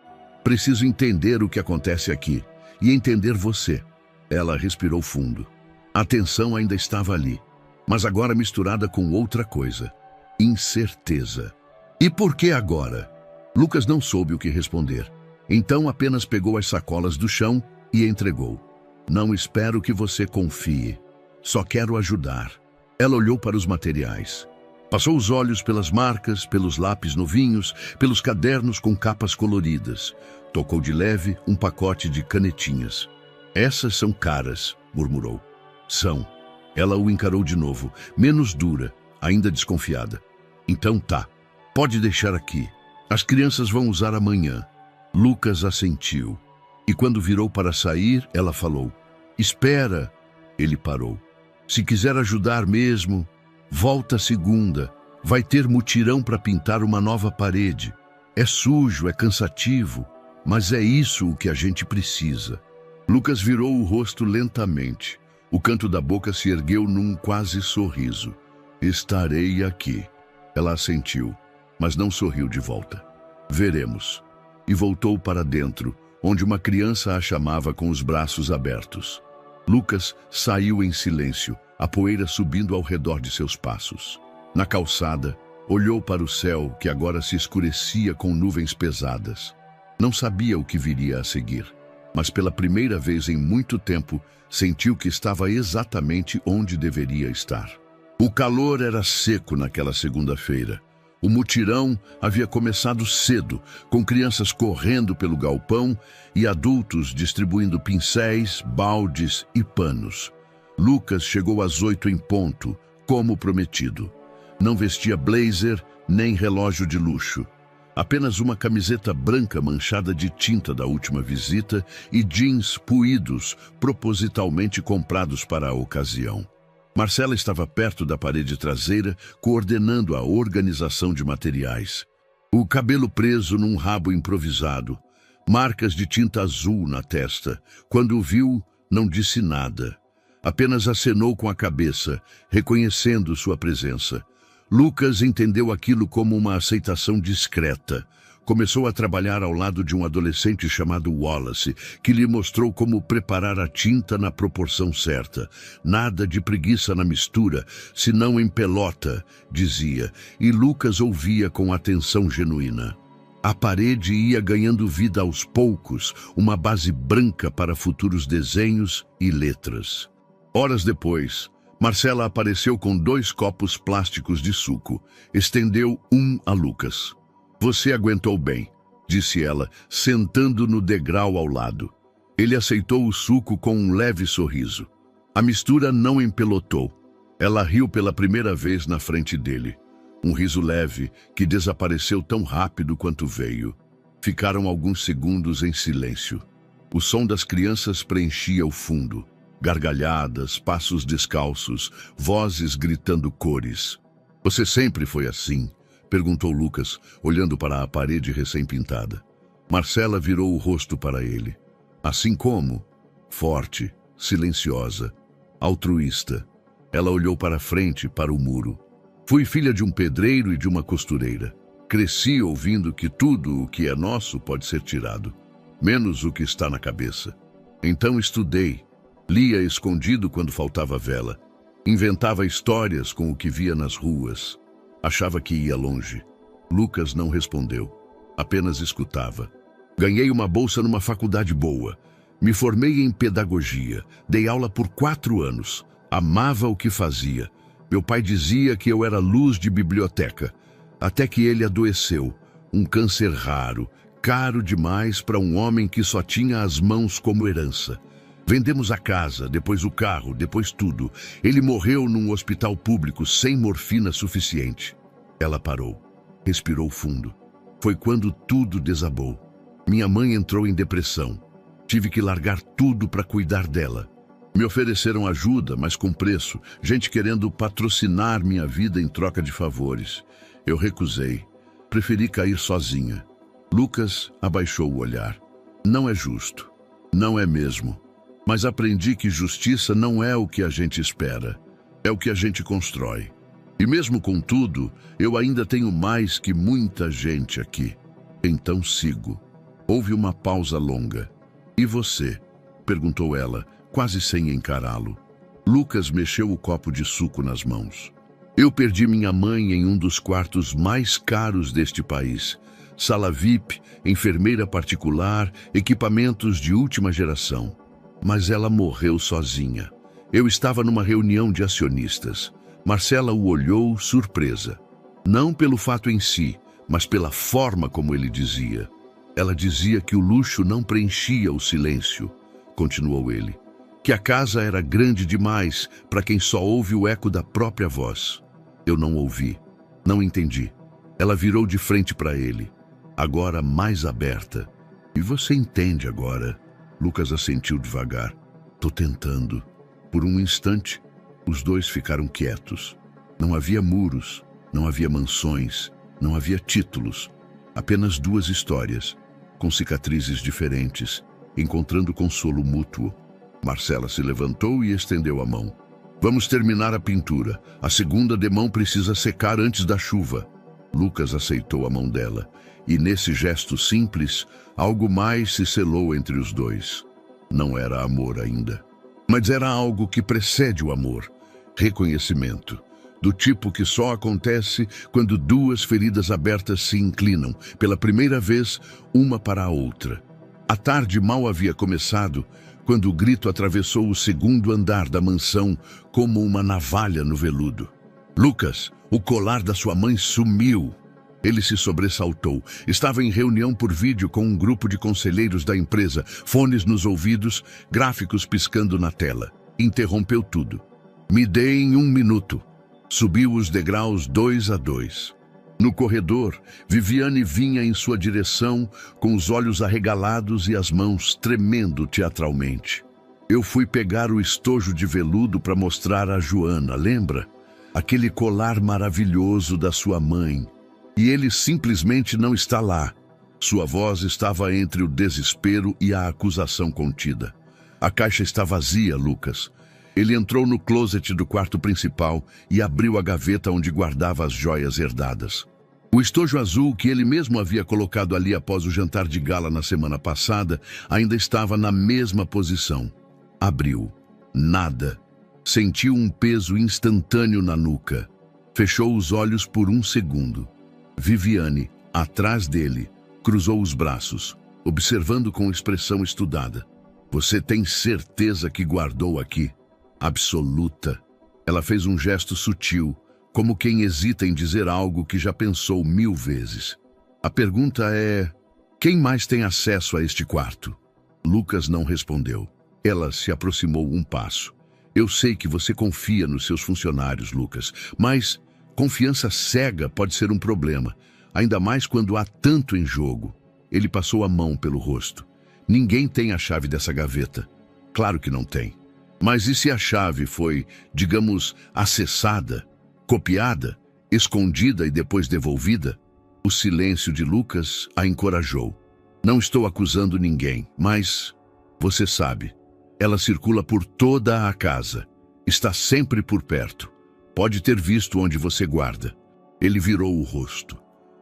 preciso entender o que acontece aqui e entender você. Ela respirou fundo. A tensão ainda estava ali, mas agora misturada com outra coisa. Incerteza. E por que agora? Lucas não soube o que responder. Então apenas pegou as sacolas do chão e entregou. Não espero que você confie. Só quero ajudar. Ela olhou para os materiais. Passou os olhos pelas marcas, pelos lápis novinhos, pelos cadernos com capas coloridas. Tocou de leve um pacote de canetinhas. Essas são caras, murmurou. São. Ela o encarou de novo, menos dura, ainda desconfiada. Então tá, pode deixar aqui. As crianças vão usar amanhã. Lucas assentiu. E quando virou para sair, ela falou. Espera. Ele parou. Se quiser ajudar mesmo, volta segunda. Vai ter mutirão para pintar uma nova parede. É sujo, é cansativo, mas é isso o que a gente precisa. Lucas virou o rosto lentamente. O canto da boca se ergueu num quase sorriso. Estarei aqui. Ela assentiu, mas não sorriu de volta. Veremos. E voltou para dentro, onde uma criança a chamava com os braços abertos. Lucas saiu em silêncio, a poeira subindo ao redor de seus passos. Na calçada, olhou para o céu, que agora se escurecia com nuvens pesadas. Não sabia o que viria a seguir, mas pela primeira vez em muito tempo, sentiu que estava exatamente onde deveria estar. O calor era seco naquela segunda-feira. O mutirão havia começado cedo, com crianças correndo pelo galpão e adultos distribuindo pincéis, baldes e panos. Lucas chegou às 8 em ponto, como prometido. Não vestia blazer nem relógio de luxo. Apenas uma camiseta branca manchada de tinta da última visita e jeans puídos, propositalmente comprados para a ocasião. Marcela estava perto da parede traseira, coordenando a organização de materiais. O cabelo preso num rabo improvisado, marcas de tinta azul na testa. Quando o viu, não disse nada. Apenas acenou com a cabeça, reconhecendo sua presença. Lucas entendeu aquilo como uma aceitação discreta. Começou a trabalhar ao lado de um adolescente chamado Wallace, que lhe mostrou como preparar a tinta na proporção certa. Nada de preguiça na mistura, senão em pelota, dizia, e Lucas ouvia com atenção genuína. A parede ia ganhando vida aos poucos, uma base branca para futuros desenhos e letras. Horas depois, Marcela apareceu com 2 copos plásticos de suco. Estendeu um a Lucas. Você aguentou bem, disse ela, sentando no degrau ao lado. Ele aceitou o suco com um leve sorriso. A mistura não empelotou. Ela riu pela primeira vez na frente dele. Um riso leve que desapareceu tão rápido quanto veio. Ficaram alguns segundos em silêncio. O som das crianças preenchia o fundo. Gargalhadas, passos descalços, vozes gritando cores. Você sempre foi assim? Perguntou Lucas, olhando para a parede recém-pintada. Marcela virou o rosto para ele. Assim como? Forte, silenciosa, altruísta. Ela olhou para frente, para o muro. Fui filha de um pedreiro e de uma costureira. Cresci ouvindo que tudo o que é nosso pode ser tirado, menos o que está na cabeça. Então estudei, lia escondido quando faltava vela, inventava histórias com o que via nas ruas. Achava que ia longe. Lucas não respondeu, apenas escutava. Ganhei uma bolsa numa faculdade boa. Me formei em pedagogia, dei aula por 4 anos. Amava o que fazia. Meu pai dizia que eu era luz de biblioteca, até que ele adoeceu, um câncer raro, caro demais para um homem que só tinha as mãos como herança. Vendemos a casa, depois o carro, depois tudo. Ele morreu num hospital público sem morfina suficiente. Ela parou, respirou fundo. Foi quando tudo desabou. Minha mãe entrou em depressão. Tive que largar tudo para cuidar dela. Me ofereceram ajuda, mas com preço. Gente querendo patrocinar minha vida em troca de favores. Eu recusei. Preferi cair sozinha. Lucas abaixou o olhar. Não é justo. Não é mesmo. Mas aprendi que justiça não é o que a gente espera. É o que a gente constrói. E mesmo com tudo, eu ainda tenho mais que muita gente aqui. Então sigo. Houve uma pausa longa. E você? Perguntou ela, quase sem encará-lo. Lucas mexeu o copo de suco nas mãos. Eu perdi minha mãe em um dos quartos mais caros deste país. Sala VIP, enfermeira particular, equipamentos de última geração. Mas ela morreu sozinha. Eu estava numa reunião de acionistas. Marcela o olhou, surpresa. Não pelo fato em si, mas pela forma como ele dizia. Ela dizia que o luxo não preenchia o silêncio, continuou ele. Que a casa era grande demais para quem só ouve o eco da própria voz. Eu não ouvi, não entendi. Ela virou de frente para ele, agora mais aberta. E você entende agora? Lucas assentiu devagar. Tô tentando. Por um instante, os dois ficaram quietos. Não havia muros, não havia mansões, não havia títulos. Apenas 2 histórias, com cicatrizes diferentes, encontrando consolo mútuo. Marcela se levantou e estendeu a mão. Vamos terminar a pintura. A segunda demão precisa secar antes da chuva. Lucas aceitou a mão dela, e nesse gesto simples, algo mais se selou entre os dois. Não era amor ainda, mas era algo que precede o amor. Reconhecimento, do tipo que só acontece quando 2 feridas abertas se inclinam, pela primeira vez, uma para a outra. A tarde mal havia começado, quando o grito atravessou o 2º andar da mansão como uma navalha no veludo. Lucas, o colar da sua mãe sumiu. Ele se sobressaltou. Estava em reunião por vídeo com um grupo de conselheiros da empresa, fones nos ouvidos, gráficos piscando na tela. Interrompeu tudo. Me deem 1 minuto. Subiu os degraus 2 a 2. No corredor, Viviane vinha em sua direção, com os olhos arregalados e as mãos tremendo teatralmente. Eu fui pegar o estojo de veludo para mostrar a Joana, lembra? Aquele colar maravilhoso da sua mãe. E ele simplesmente não está lá. Sua voz estava entre o desespero e a acusação contida. A caixa está vazia, Lucas. Ele entrou no closet do quarto principal e abriu a gaveta onde guardava as joias herdadas. O estojo azul que ele mesmo havia colocado ali após o jantar de gala na semana passada ainda estava na mesma posição. Abriu. Nada. Sentiu um peso instantâneo na nuca. Fechou os olhos por 1 segundo. Viviane, atrás dele, cruzou os braços, observando com expressão estudada. Você tem certeza que guardou aqui? Absoluta. Ela fez um gesto sutil, como quem hesita em dizer algo que já pensou 1000 vezes. A pergunta é: quem mais tem acesso a este quarto? Lucas não respondeu. Ela se aproximou um passo. Eu sei que você confia nos seus funcionários, Lucas, mas confiança cega pode ser um problema, ainda mais quando há tanto em jogo. Ele passou a mão pelo rosto. Ninguém tem a chave dessa gaveta. Claro que não tem. Mas e se a chave foi, digamos, acessada, copiada, escondida e depois devolvida? O silêncio de Lucas a encorajou. Não estou acusando ninguém, mas você sabe, ela circula por toda a casa. Está sempre por perto. Pode ter visto onde você guarda. Ele virou o rosto.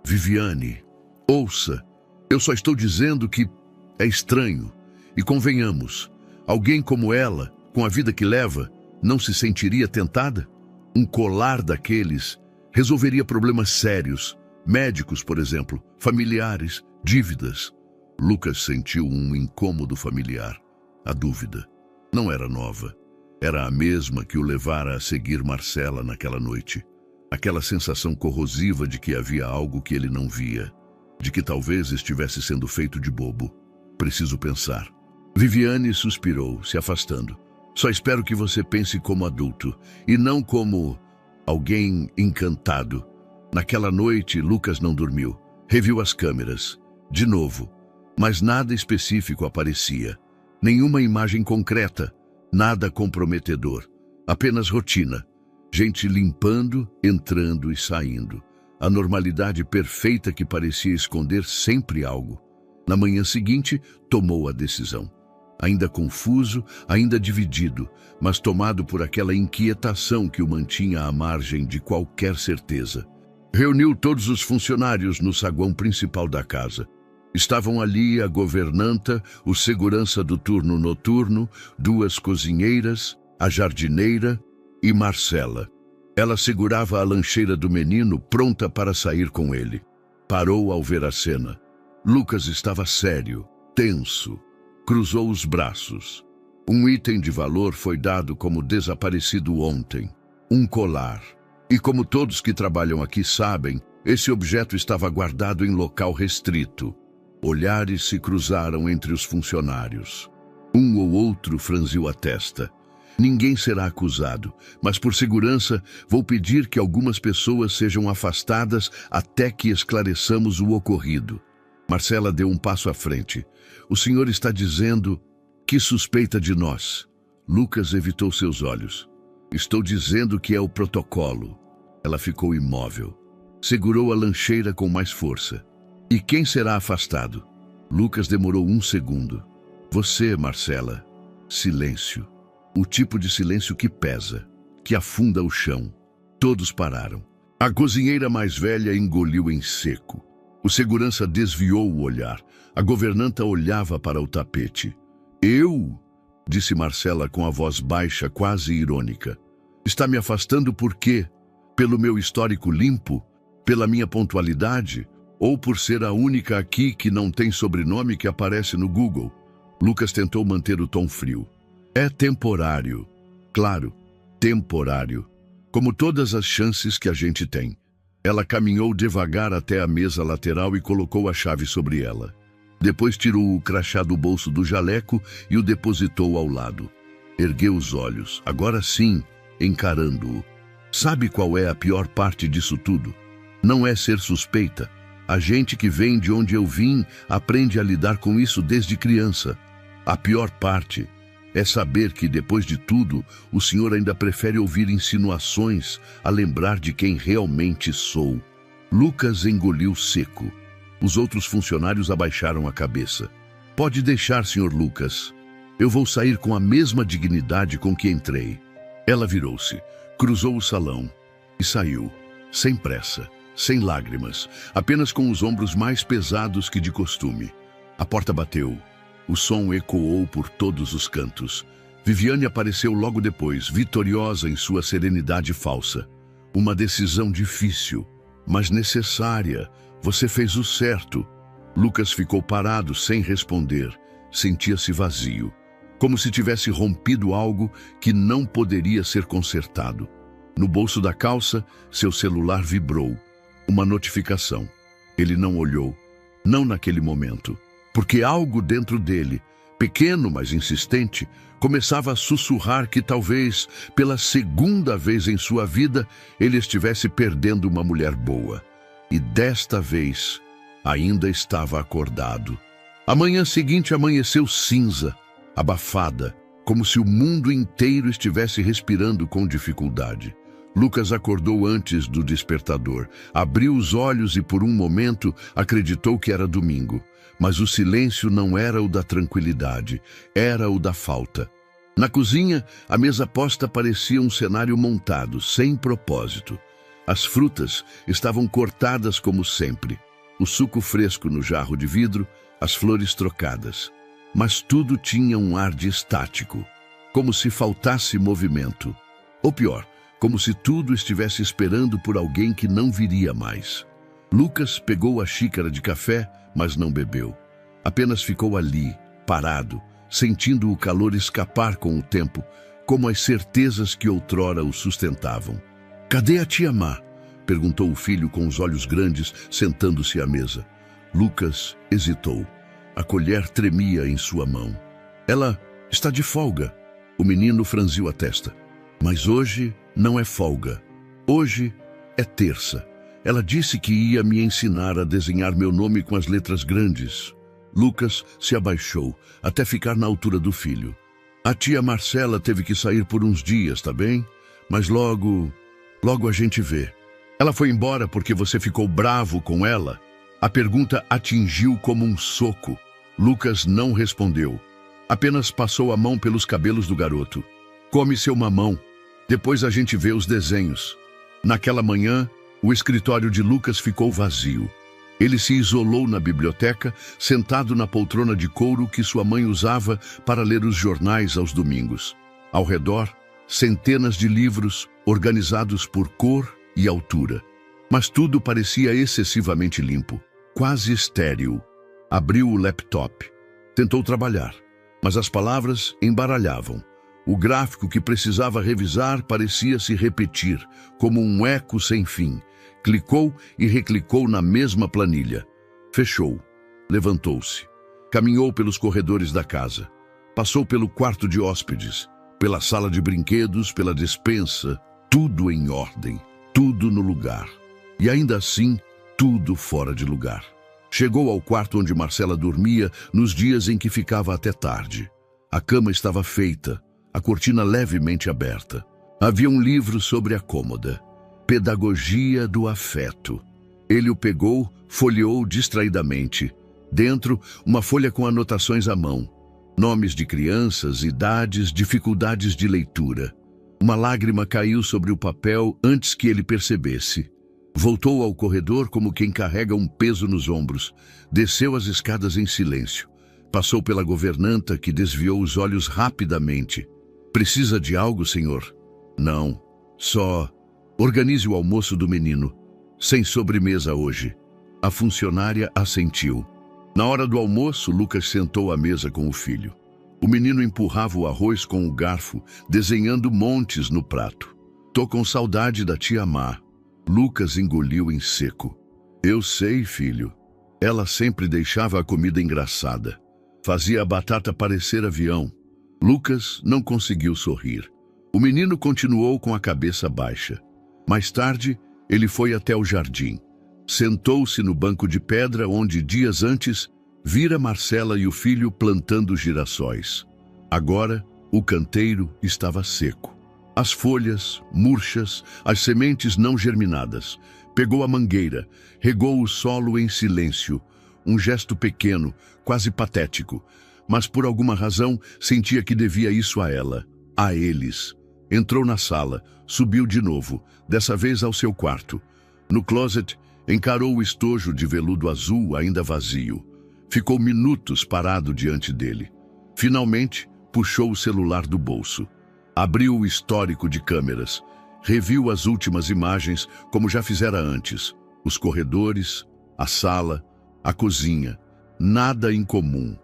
Viviane, ouça, eu só estou dizendo que é estranho. E convenhamos, alguém como ela, com a vida que leva, não se sentiria tentada? Um colar daqueles resolveria problemas sérios, médicos, por exemplo, familiares, dívidas. Lucas sentiu um incômodo familiar. A dúvida não era nova. Era a mesma que o levara a seguir Marcela naquela noite. Aquela sensação corrosiva de que havia algo que ele não via, de que talvez estivesse sendo feito de bobo. Preciso pensar. Viviane suspirou, se afastando. Só espero que você pense como adulto e não como alguém encantado. Naquela noite, Lucas não dormiu. Reviu as câmeras. De novo. Mas nada específico aparecia. Nenhuma imagem concreta. Nada comprometedor. Apenas rotina. Gente limpando, entrando e saindo. A normalidade perfeita que parecia esconder sempre algo. Na manhã seguinte, tomou a decisão. Ainda confuso, ainda dividido, mas tomado por aquela inquietação que o mantinha à margem de qualquer certeza. Reuniu todos os funcionários no saguão principal da casa. Estavam ali a governanta, o segurança do turno noturno, 2 cozinheiras, a jardineira e Marcela. Ela segurava a lancheira do menino, pronta para sair com ele. Parou ao ver a cena. Lucas estava sério, tenso. Cruzou os braços. Um item de valor foi dado como desaparecido ontem. Um colar. E como todos que trabalham aqui sabem, esse objeto estava guardado em local restrito. Olhares se cruzaram entre os funcionários. Um ou outro franziu a testa. Ninguém será acusado, mas por segurança vou pedir que algumas pessoas sejam afastadas até que esclareçamos o ocorrido. Marcela deu um passo à frente. O senhor está dizendo que suspeita de nós. Lucas evitou seus olhos. Estou dizendo que é o protocolo. Ela ficou imóvel. Segurou a lancheira com mais força. E quem será afastado? Lucas demorou 1 segundo. Você, Marcela. Silêncio. O tipo de silêncio que pesa, que afunda o chão. Todos pararam. A cozinheira mais velha engoliu em seco. O segurança desviou o olhar. A governanta olhava para o tapete. Eu? Disse Marcela com a voz baixa, quase irônica. Está me afastando por quê? Pelo meu histórico limpo? Pela minha pontualidade? Ou por ser a única aqui que não tem sobrenome que aparece no Google? Lucas tentou manter o tom frio. É temporário. Claro, temporário. Como todas as chances que a gente tem. Ela caminhou devagar até a mesa lateral e colocou a chave sobre ela. Depois tirou o crachá do bolso do jaleco e o depositou ao lado. Ergueu os olhos, agora sim, encarando-o. Sabe qual é a pior parte disso tudo? Não é ser suspeita. A gente que vem de onde eu vim aprende a lidar com isso desde criança. A pior parte é saber que, depois de tudo, o senhor ainda prefere ouvir insinuações a lembrar de quem realmente sou. Lucas engoliu seco. Os outros funcionários abaixaram a cabeça. Pode deixar, senhor Lucas. Eu vou sair com a mesma dignidade com que entrei. Ela virou-se, cruzou o salão e saiu, sem pressa, sem lágrimas, apenas com os ombros mais pesados que de costume. A porta bateu. O som ecoou por todos os cantos. Viviane apareceu logo depois, vitoriosa em sua serenidade falsa. Uma decisão difícil, mas necessária. Você fez o certo. Lucas ficou parado, sem responder. Sentia-se vazio, como se tivesse rompido algo que não poderia ser consertado. No bolso da calça, seu celular vibrou. Uma notificação. Ele não olhou, não naquele momento. Porque algo dentro dele, pequeno mas insistente, começava a sussurrar que talvez, pela 2ª vez em sua vida, ele estivesse perdendo uma mulher boa. E desta vez, ainda estava acordado. A manhã seguinte amanheceu cinza, abafada, como se o mundo inteiro estivesse respirando com dificuldade. Lucas acordou antes do despertador, abriu os olhos e por um momento acreditou que era domingo. Mas o silêncio não era o da tranquilidade, era o da falta. Na cozinha, a mesa posta parecia um cenário montado, sem propósito. As frutas estavam cortadas como sempre, o suco fresco no jarro de vidro, as flores trocadas. Mas tudo tinha um ar de estático, como se faltasse movimento. Ou pior, como se tudo estivesse esperando por alguém que não viria mais. Lucas pegou a xícara de café, mas não bebeu. Apenas ficou ali, parado, sentindo o calor escapar com o tempo, como as certezas que outrora o sustentavam. «Cadê a tia Má?» perguntou o filho com os olhos grandes, sentando-se à mesa. Lucas hesitou. A colher tremia em sua mão. «Ela está de folga». O menino franziu a testa. «Mas hoje não é folga. Hoje é terça. Ela disse que ia me ensinar a desenhar meu nome com as letras grandes». Lucas se abaixou, até ficar na altura do filho. «A tia Marcela teve que sair por uns dias, tá bem? Mas logo a gente vê. Ela foi embora porque você ficou bravo com ela?» A pergunta atingiu como um soco. Lucas não respondeu. Apenas passou a mão pelos cabelos do garoto. «Come seu mamão. Depois a gente vê os desenhos». Naquela manhã, o escritório de Lucas ficou vazio. Ele se isolou na biblioteca, sentado na poltrona de couro que sua mãe usava para ler os jornais aos domingos. Ao redor, centenas de livros organizados por cor e altura. Mas tudo parecia excessivamente limpo, quase estéril. Abriu o laptop. Tentou trabalhar, mas as palavras embaralhavam. O gráfico que precisava revisar parecia se repetir, como um eco sem fim. Clicou e reclicou na mesma planilha. Fechou. Levantou-se. Caminhou pelos corredores da casa. Passou pelo quarto de hóspedes, pela sala de brinquedos, pela despensa. Tudo em ordem, tudo no lugar. E ainda assim, tudo fora de lugar. Chegou ao quarto onde Marcela dormia nos dias em que ficava até tarde. A cama estava feita, a cortina levemente aberta. Havia um livro sobre a cômoda. Pedagogia do Afeto. Ele o pegou, folheou distraidamente. Dentro, uma folha com anotações à mão. Nomes de crianças, idades, dificuldades de leitura. Uma lágrima caiu sobre o papel antes que ele percebesse. Voltou ao corredor como quem carrega um peso nos ombros. Desceu as escadas em silêncio. Passou pela governanta, que desviou os olhos rapidamente. «Precisa de algo, senhor?» «Não. Só... organize o almoço do menino. Sem sobremesa hoje». A funcionária assentiu. Na hora do almoço, Lucas sentou à mesa com o filho. O menino empurrava o arroz com o garfo, desenhando montes no prato. «Tô com saudade da tia Má». Lucas engoliu em seco. «Eu sei, filho. Ela sempre deixava a comida engraçada. Fazia a batata parecer avião». Lucas não conseguiu sorrir. O menino continuou com a cabeça baixa. Mais tarde, ele foi até o jardim. Sentou-se no banco de pedra onde, dias antes, vira Marcela e o filho plantando girassóis. Agora, o canteiro estava seco. As folhas, murchas, as sementes não germinadas. Pegou a mangueira, regou o solo em silêncio. Um gesto pequeno, quase patético. Mas por alguma razão sentia que devia isso a ela, a eles. Entrou na sala, subiu de novo, dessa vez ao seu quarto. No closet, encarou o estojo de veludo azul ainda vazio. Ficou minutos parado diante dele. Finalmente, puxou o celular do bolso. Abriu o histórico de câmeras. Reviu as últimas imagens como já fizera antes. Os corredores, a sala, a cozinha. Nada em comum.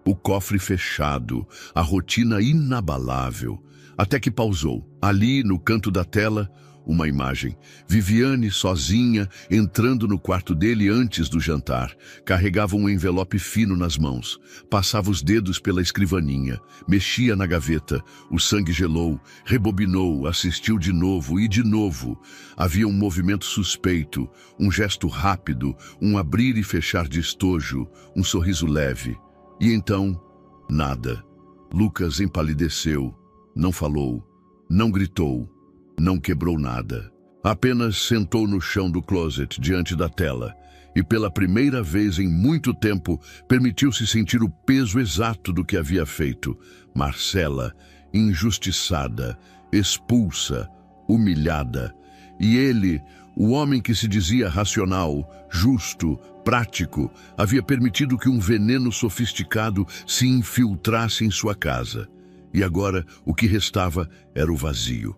O cofre fechado, a rotina inabalável. Até que pausou. Ali, no canto da tela, uma imagem. Viviane, sozinha, entrando no quarto dele antes do jantar. Carregava um envelope fino nas mãos. Passava os dedos pela escrivaninha. Mexia na gaveta. O sangue gelou. Rebobinou, assistiu de novo e de novo. Havia um movimento suspeito. Um gesto rápido. Um abrir e fechar de estojo. Um sorriso leve. E então, nada. Lucas empalideceu. Não falou. Não gritou. Não quebrou nada. Apenas sentou no chão do closet diante da tela e pela primeira vez em muito tempo permitiu-se sentir o peso exato do que havia feito. Marcela, injustiçada, expulsa, humilhada. E ele, O homem que se dizia racional, justo, prático, havia permitido que um veneno sofisticado se infiltrasse em sua casa. E agora o que restava era o vazio.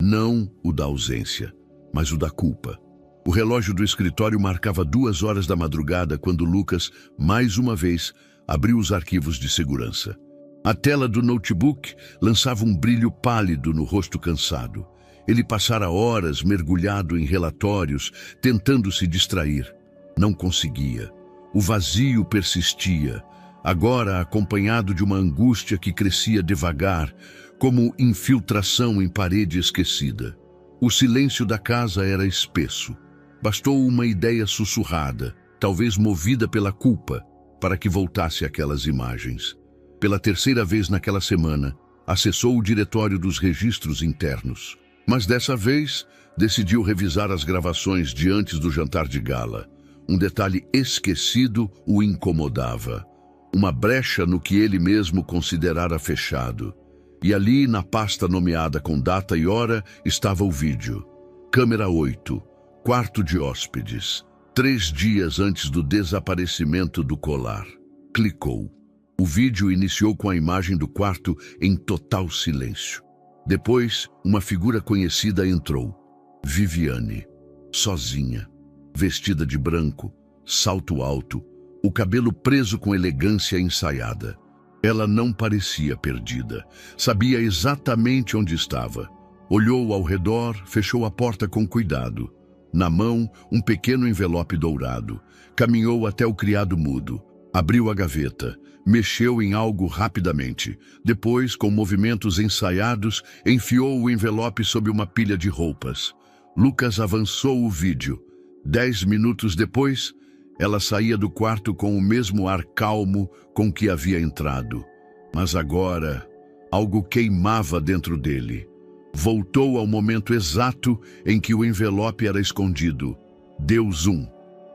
Não o da ausência, mas o da culpa. O relógio do escritório marcava 2 horas da madrugada quando Lucas, mais uma vez, abriu os arquivos de segurança. A tela do notebook lançava um brilho pálido no rosto cansado. Ele passara horas mergulhado em relatórios, tentando se distrair. Não conseguia. O vazio persistia, agora acompanhado de uma angústia que crescia devagar, como infiltração em parede esquecida. O silêncio da casa era espesso. Bastou uma ideia sussurrada, talvez movida pela culpa, para que voltasse aquelas imagens. Pela 3ª vez naquela semana, acessou o diretório dos registros internos. Mas dessa vez, decidiu revisar as gravações de antes do jantar de gala. Um detalhe esquecido o incomodava. Uma brecha no que ele mesmo considerara fechado. E ali, na pasta nomeada com data e hora, estava o vídeo. Câmera 8, quarto de hóspedes. 3 dias antes do desaparecimento do colar. Clicou. O vídeo iniciou com a imagem do quarto em total silêncio. Depois, uma figura conhecida entrou. Viviane. Sozinha. Vestida de branco, salto alto, o cabelo preso com elegância ensaiada. Ela não parecia perdida. Sabia exatamente onde estava. Olhou ao redor, fechou a porta com cuidado. Na mão, um pequeno envelope dourado. Caminhou até o criado mudo. Abriu a gaveta. Mexeu em algo rapidamente. Depois, com movimentos ensaiados, enfiou o envelope sob uma pilha de roupas. Lucas avançou o vídeo. 10 minutos depois, ela saía do quarto com o mesmo ar calmo com que havia entrado. Mas agora, algo queimava dentro dele. Voltou ao momento exato em que o envelope era escondido. Deu zoom.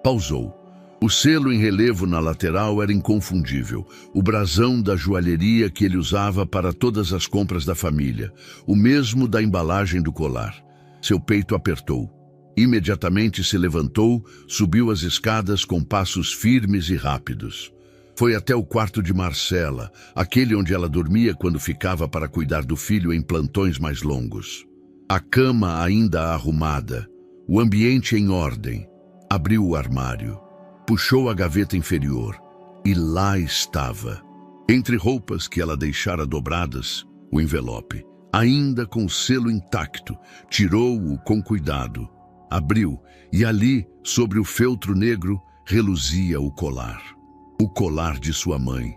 Pausou. O selo em relevo na lateral era inconfundível. O brasão da joalheria que ele usava para todas as compras da família. O mesmo da embalagem do colar. Seu peito apertou. Imediatamente se levantou, subiu as escadas com passos firmes e rápidos. Foi até o quarto de Marcela, aquele onde ela dormia quando ficava para cuidar do filho em plantões mais longos. A cama ainda arrumada, o ambiente em ordem. Abriu o armário. Puxou a gaveta inferior e lá estava. Entre roupas que ela deixara dobradas, o envelope, ainda com o selo intacto, tirou-o com cuidado. Abriu e ali, sobre o feltro negro, reluzia o colar. O colar de sua mãe.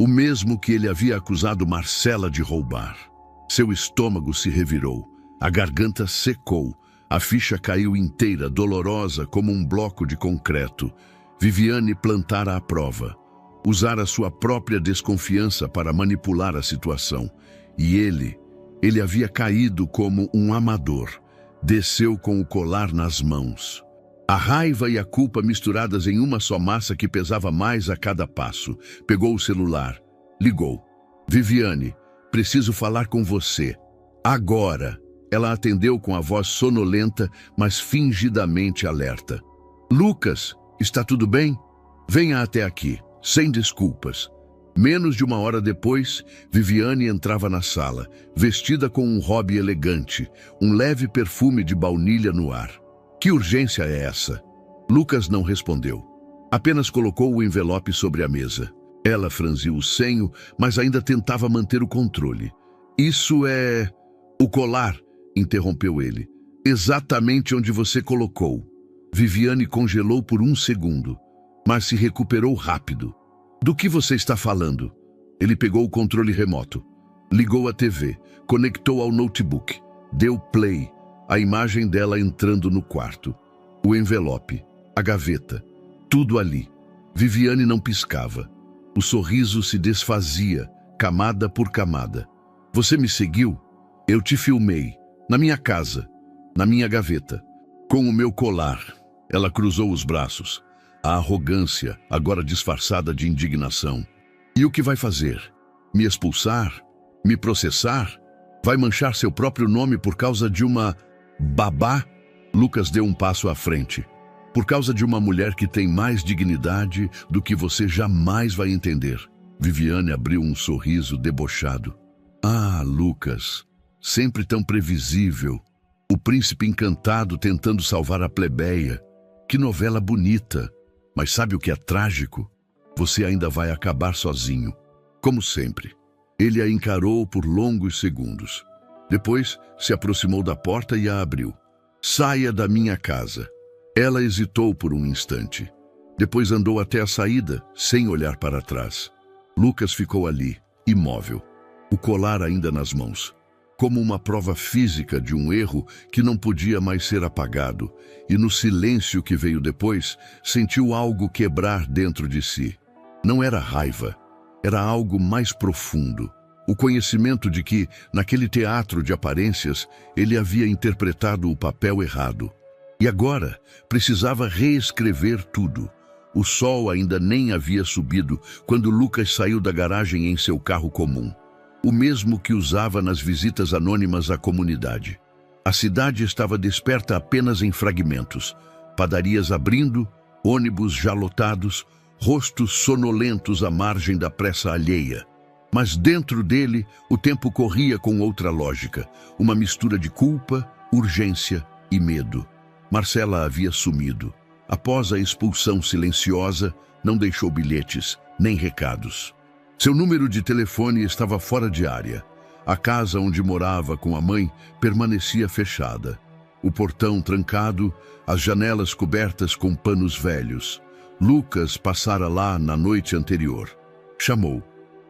O mesmo que ele havia acusado Marcela de roubar. Seu estômago se revirou. A garganta secou. A ficha caiu inteira, dolorosa como um bloco de concreto. Viviane plantara a prova. Usara sua própria desconfiança para manipular a situação. E ele havia caído como um amador. Desceu com o colar nas mãos. A raiva e a culpa misturadas em uma só massa que pesava mais a cada passo. Pegou o celular. Ligou. Viviane, preciso falar com você. Agora. Ela atendeu com a voz sonolenta, mas fingidamente alerta. Lucas, está tudo bem? Venha até aqui, sem desculpas. Menos de 1 hora depois, Viviane entrava na sala, vestida com um robe elegante, um leve perfume de baunilha no ar. Que urgência é essa? Lucas não respondeu. Apenas colocou o envelope sobre a mesa. Ela franziu o senho, mas ainda tentava manter o controle. Isso é... o colar, interrompeu ele. Exatamente onde você colocou. Viviane congelou por 1 segundo, mas se recuperou rápido. Do que você está falando? Ele pegou o controle remoto, ligou a TV, conectou ao notebook, deu play, a imagem dela entrando no quarto. O envelope, a gaveta, tudo ali. Viviane não piscava. O sorriso se desfazia, camada por camada. Você me seguiu? Eu te filmei, na minha casa, na minha gaveta, com o meu colar. Ela cruzou os braços. A arrogância, agora disfarçada de indignação. E o que vai fazer? Me expulsar? Me processar? Vai manchar seu próprio nome por causa de uma babá? Lucas deu um passo à frente. Por causa de uma mulher que tem mais dignidade do que você jamais vai entender. Viviane abriu um sorriso debochado. Ah, Lucas, sempre tão previsível. O príncipe encantado tentando salvar a plebeia. Que novela bonita. Mas sabe o que é trágico? Você ainda vai acabar sozinho. Como sempre. Ele a encarou por longos segundos. Depois, se aproximou da porta e a abriu. Saia da minha casa. Ela hesitou por um instante. Depois andou até a saída, sem olhar para trás. Lucas ficou ali, imóvel, o colar ainda nas mãos, como uma prova física de um erro que não podia mais ser apagado, e no silêncio que veio depois, sentiu algo quebrar dentro de si. Não era raiva, era algo mais profundo. O conhecimento de que, naquele teatro de aparências, ele havia interpretado o papel errado. E agora precisava reescrever tudo. O sol ainda nem havia subido quando Lucas saiu da garagem em seu carro comum, o mesmo que usava nas visitas anônimas à comunidade. A cidade estava desperta apenas em fragmentos, padarias abrindo, ônibus já lotados, rostos sonolentos à margem da pressa alheia. Mas dentro dele, o tempo corria com outra lógica, uma mistura de culpa, urgência e medo. Marcela havia sumido. Após a expulsão silenciosa, não deixou bilhetes, nem recados. Seu número de telefone estava fora de área. A casa onde morava com a mãe permanecia fechada. O portão trancado, as janelas cobertas com panos velhos. Lucas passara lá na noite anterior. Chamou.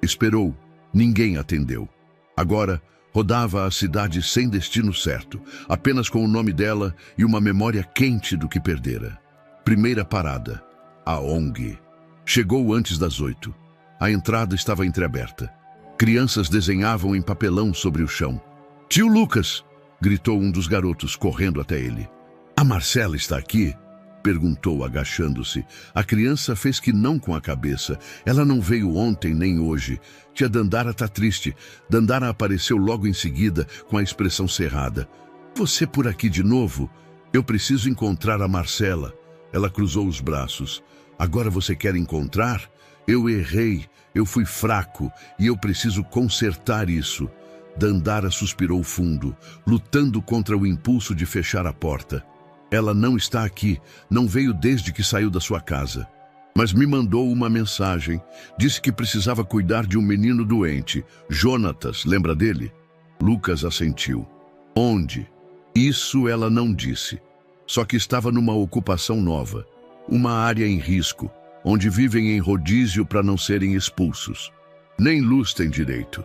Esperou. Ninguém atendeu. Agora, rodava a cidade sem destino certo, apenas com o nome dela e uma memória quente do que perdera. Primeira parada, a ONG. Chegou antes das 8. A entrada estava entreaberta. Crianças desenhavam em papelão sobre o chão. Tio Lucas! Gritou um dos garotos, correndo até ele. A Marcela está aqui? Perguntou, agachando-se. A criança fez que não com a cabeça. Ela não veio ontem nem hoje. Tia Dandara tá triste. Dandara apareceu logo em seguida, com a expressão cerrada. Você por aqui de novo? Eu preciso encontrar a Marcela. Ela cruzou os braços. Agora você quer encontrar? Eu errei. Eu fui fraco. E eu preciso consertar isso. Dandara suspirou fundo, lutando contra o impulso de fechar a porta. Ela não está aqui, não veio desde que saiu da sua casa. Mas me mandou uma mensagem. Disse que precisava cuidar de um menino doente. Jonatas, lembra dele? Lucas assentiu. Onde? Isso ela não disse. Só que estava numa ocupação nova. Uma área em risco, onde vivem em rodízio para não serem expulsos. Nem luz tem direito.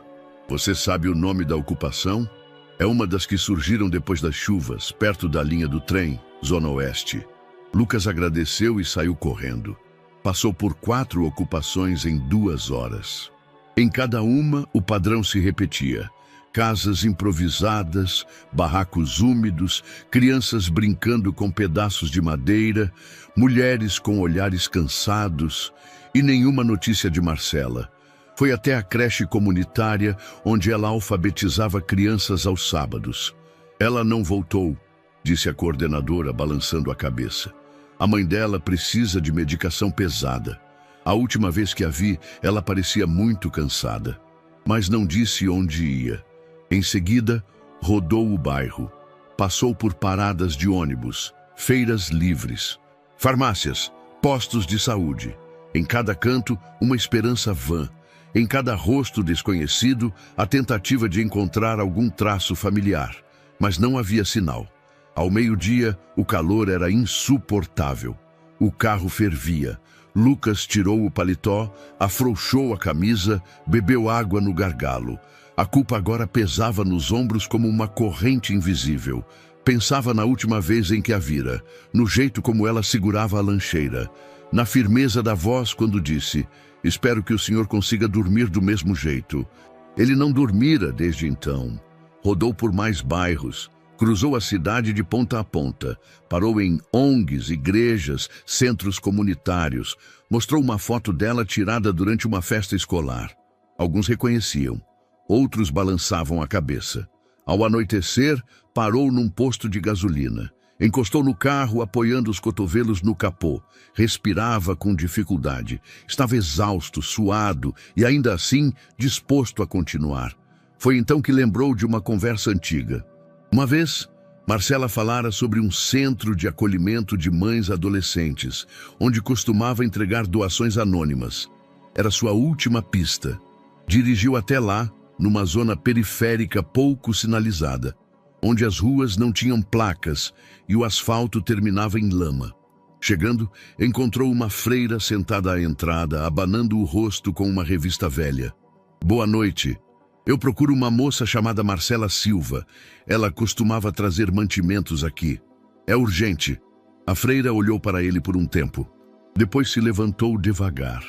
Você sabe o nome da ocupação? É uma das que surgiram depois das chuvas, perto da linha do trem, Zona Oeste. Lucas agradeceu e saiu correndo. Passou por 4 ocupações em 2 horas. Em cada uma, o padrão se repetia. Casas improvisadas, barracos úmidos, crianças brincando com pedaços de madeira, mulheres com olhares cansados e nenhuma notícia de Marcela. Foi até a creche comunitária, onde ela alfabetizava crianças aos sábados. Ela não voltou, disse a coordenadora, balançando a cabeça. A mãe dela precisa de medicação pesada. A última vez que a vi, ela parecia muito cansada, mas não disse onde ia. Em seguida, rodou o bairro. Passou por paradas de ônibus, feiras livres, farmácias, postos de saúde. Em cada canto, uma esperança vã. Em cada rosto desconhecido, a tentativa de encontrar algum traço familiar. Mas não havia sinal. Ao meio-dia, o calor era insuportável. O carro fervia. Lucas tirou o paletó, afrouxou a camisa, bebeu água no gargalo. A culpa agora pesava nos ombros como uma corrente invisível. Pensava na última vez em que a vira, no jeito como ela segurava a lancheira, na firmeza da voz quando disse: espero que o senhor consiga dormir do mesmo jeito. Ele não dormira desde então. Rodou por mais bairros, cruzou a cidade de ponta a ponta, parou em ONGs, igrejas, centros comunitários, mostrou uma foto dela tirada durante uma festa escolar. Alguns reconheciam, outros balançavam a cabeça. Ao anoitecer, parou num posto de gasolina. Encostou no carro, apoiando os cotovelos no capô. Respirava com dificuldade. Estava exausto, suado e, ainda assim, disposto a continuar. Foi então que lembrou de uma conversa antiga. Uma vez, Marcela falara sobre um centro de acolhimento de mães adolescentes, onde costumava entregar doações anônimas. Era sua última pista. Dirigiu até lá, numa zona periférica pouco sinalizada, onde as ruas não tinham placas e o asfalto terminava em lama. Chegando, encontrou uma freira sentada à entrada, abanando o rosto com uma revista velha. "Boa noite. Eu procuro uma moça chamada Marcela Silva. Ela costumava trazer mantimentos aqui. É urgente." A freira olhou para ele por um tempo. Depois se levantou devagar.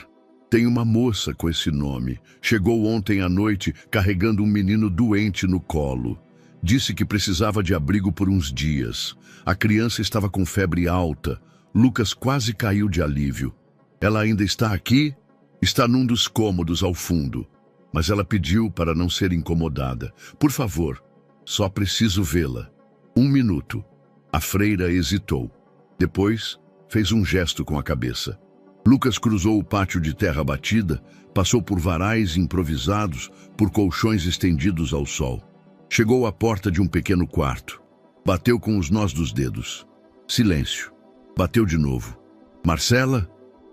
"Tem uma moça com esse nome. Chegou ontem à noite carregando um menino doente no colo. Disse que precisava de abrigo por uns dias. A criança estava com febre alta. Lucas quase caiu de alívio. Ela ainda está aqui? Está num dos cômodos ao fundo. Mas ela pediu para não ser incomodada. Por favor, só preciso vê-la. 1 minuto." A freira hesitou. Depois, fez um gesto com a cabeça. Lucas cruzou o pátio de terra batida, passou por varais improvisados, por colchões estendidos ao sol. Chegou à porta de um pequeno quarto. Bateu com os nós dos dedos. Silêncio. Bateu de novo. "Marcela?"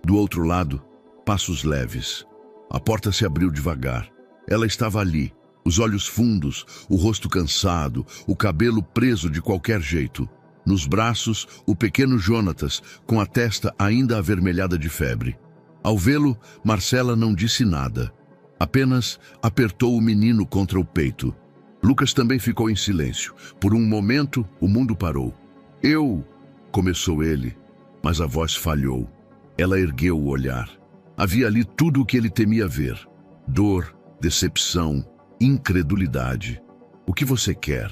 Do outro lado, passos leves. A porta se abriu devagar. Ela estava ali, os olhos fundos, o rosto cansado, o cabelo preso de qualquer jeito. Nos braços, o pequeno Jonatas, com a testa ainda avermelhada de febre. Ao vê-lo, Marcela não disse nada. Apenas apertou o menino contra o peito. Lucas também ficou em silêncio. Por um momento, o mundo parou. "Eu..." começou ele, mas a voz falhou. Ela ergueu o olhar. Havia ali tudo o que ele temia ver. Dor, decepção, incredulidade. "O que você quer?"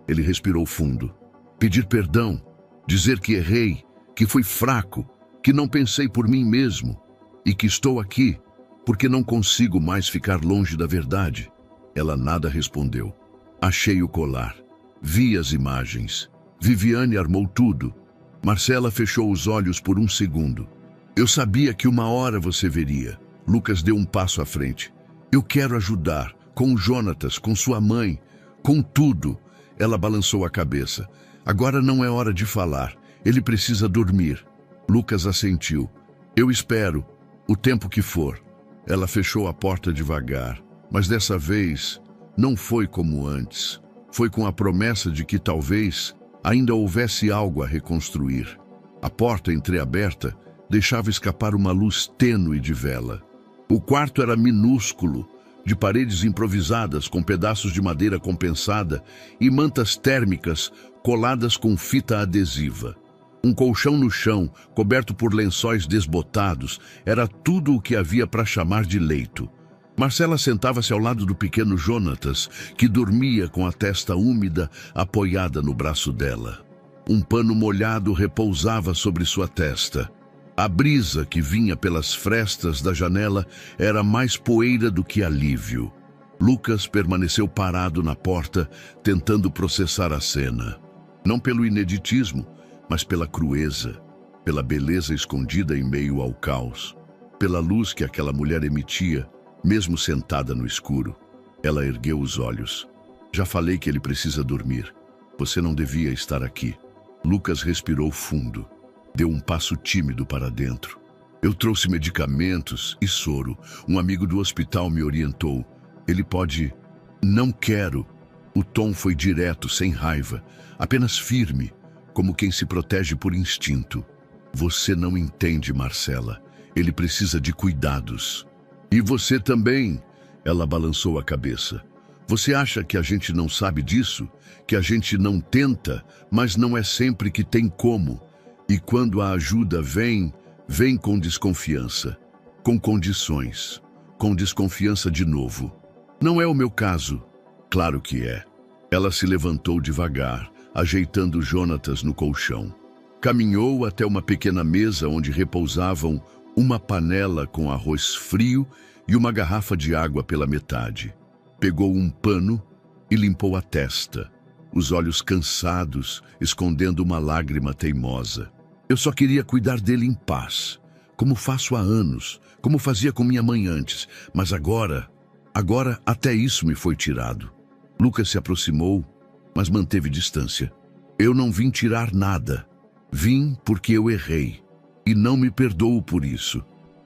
Ele respirou fundo. "Pedir perdão, dizer que errei, que fui fraco, que não pensei por mim mesmo e que estou aqui porque não consigo mais ficar longe da verdade." Ela nada respondeu. Achei o colar. Vi as imagens. Viviane armou tudo. Marcela fechou os olhos por um segundo. "Eu sabia que uma hora você veria." Lucas deu um passo à frente. "Eu quero ajudar, com o Jonatas, com sua mãe, com tudo." Ela balançou a cabeça. "Agora não é hora de falar. Ele precisa dormir." Lucas assentiu. "Eu espero, o tempo que for." Ela fechou a porta devagar, mas dessa vez não foi como antes. Foi com a promessa de que talvez ainda houvesse algo a reconstruir. A porta entreaberta deixava escapar uma luz tênue de vela. O quarto era minúsculo, de paredes improvisadas com pedaços de madeira compensada e mantas térmicas coladas com fita adesiva. Um colchão no chão, coberto por lençóis desbotados, era tudo o que havia para chamar de leito. Marcela sentava-se ao lado do pequeno Jonatas, que dormia com a testa úmida apoiada no braço dela. Um pano molhado repousava sobre sua testa. A brisa que vinha pelas frestas da janela era mais poeira do que alívio. Lucas permaneceu parado na porta, tentando processar a cena. Não pelo ineditismo, mas pela crueza, pela beleza escondida em meio ao caos, pela luz que aquela mulher emitia, mesmo sentada no escuro. Ela ergueu os olhos. "Já falei que ele precisa dormir. Você não devia estar aqui." Lucas respirou fundo. Deu um passo tímido para dentro. "Eu trouxe medicamentos e soro. Um amigo do hospital me orientou. Ele pode..." "Não quero." O tom foi direto, sem raiva, apenas firme, como quem se protege por instinto. "Você não entende, Marcela. Ele precisa de cuidados." "E você também." Ela balançou a cabeça. "Você acha que a gente não sabe disso? Que a gente não tenta, mas não é sempre que tem como. E quando a ajuda vem, vem com desconfiança, com condições, com desconfiança de novo. Não é o meu caso." "Claro que é." Ela se levantou devagar, ajeitando Jonatas no colchão. Caminhou até uma pequena mesa onde repousavam uma panela com arroz frio e uma garrafa de água pela metade. Pegou um pano e limpou a testa. os olhos cansados, escondendo uma lágrima teimosa. Eu só queria cuidar dele em paz, como faço há anos, como fazia com minha mãe antes, mas agora até isso me foi tirado. Lucas se aproximou, mas manteve distância. Eu não vim tirar nada. Vim porque eu errei, e não me perdoo por isso.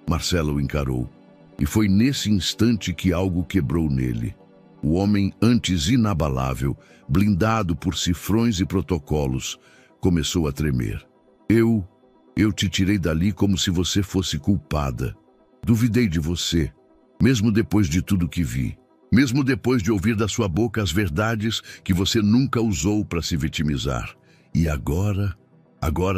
Marcela o encarou, e foi nesse instante que algo quebrou nele. O homem antes inabalável, blindado por cifrões e protocolos, começou a tremer. Eu te tirei dali como se você fosse culpada. Duvidei de você, mesmo depois de tudo que vi. Mesmo depois de ouvir da sua boca as verdades que você nunca usou para se vitimizar. E agora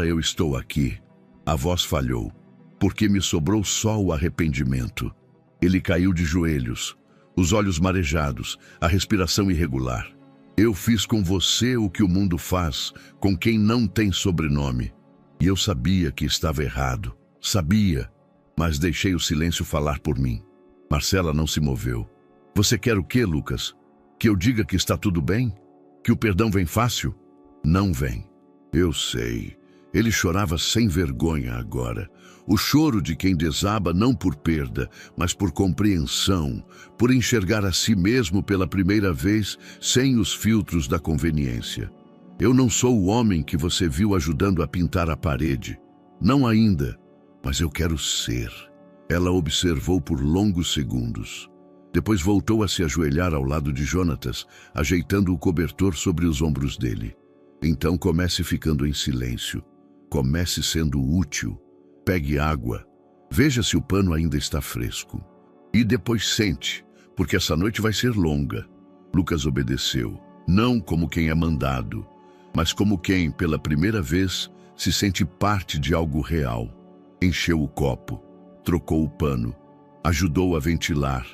eu estou aqui. A voz falhou, porque me sobrou só o arrependimento. Ele caiu de joelhos, os olhos marejados, a respiração irregular. Eu fiz com você o que o mundo faz com quem não tem sobrenome. E eu sabia que estava errado. Sabia, mas deixei o silêncio falar por mim. Marcela não se moveu. Você quer o quê, Lucas? Que eu diga que está tudo bem? Que o perdão vem fácil? Não vem. Eu sei. Ele chorava sem vergonha agora. O choro de quem desaba não por perda, mas por compreensão, por enxergar a si mesmo pela primeira vez sem os filtros da conveniência. Eu não sou o homem que você viu ajudando a pintar a parede. Não ainda, mas eu quero ser. Ela observou por longos segundos. Depois voltou a se ajoelhar ao lado de Jonatas, ajeitando o cobertor sobre os ombros dele. Então comece ficando em silêncio. Comece sendo útil. Pegue água. Veja se o pano ainda está fresco. E depois sente, porque essa noite vai ser longa. Lucas obedeceu, não como quem é mandado, mas como quem, pela primeira vez, se sente parte de algo real. Encheu o copo, trocou o pano, ajudou a ventilar.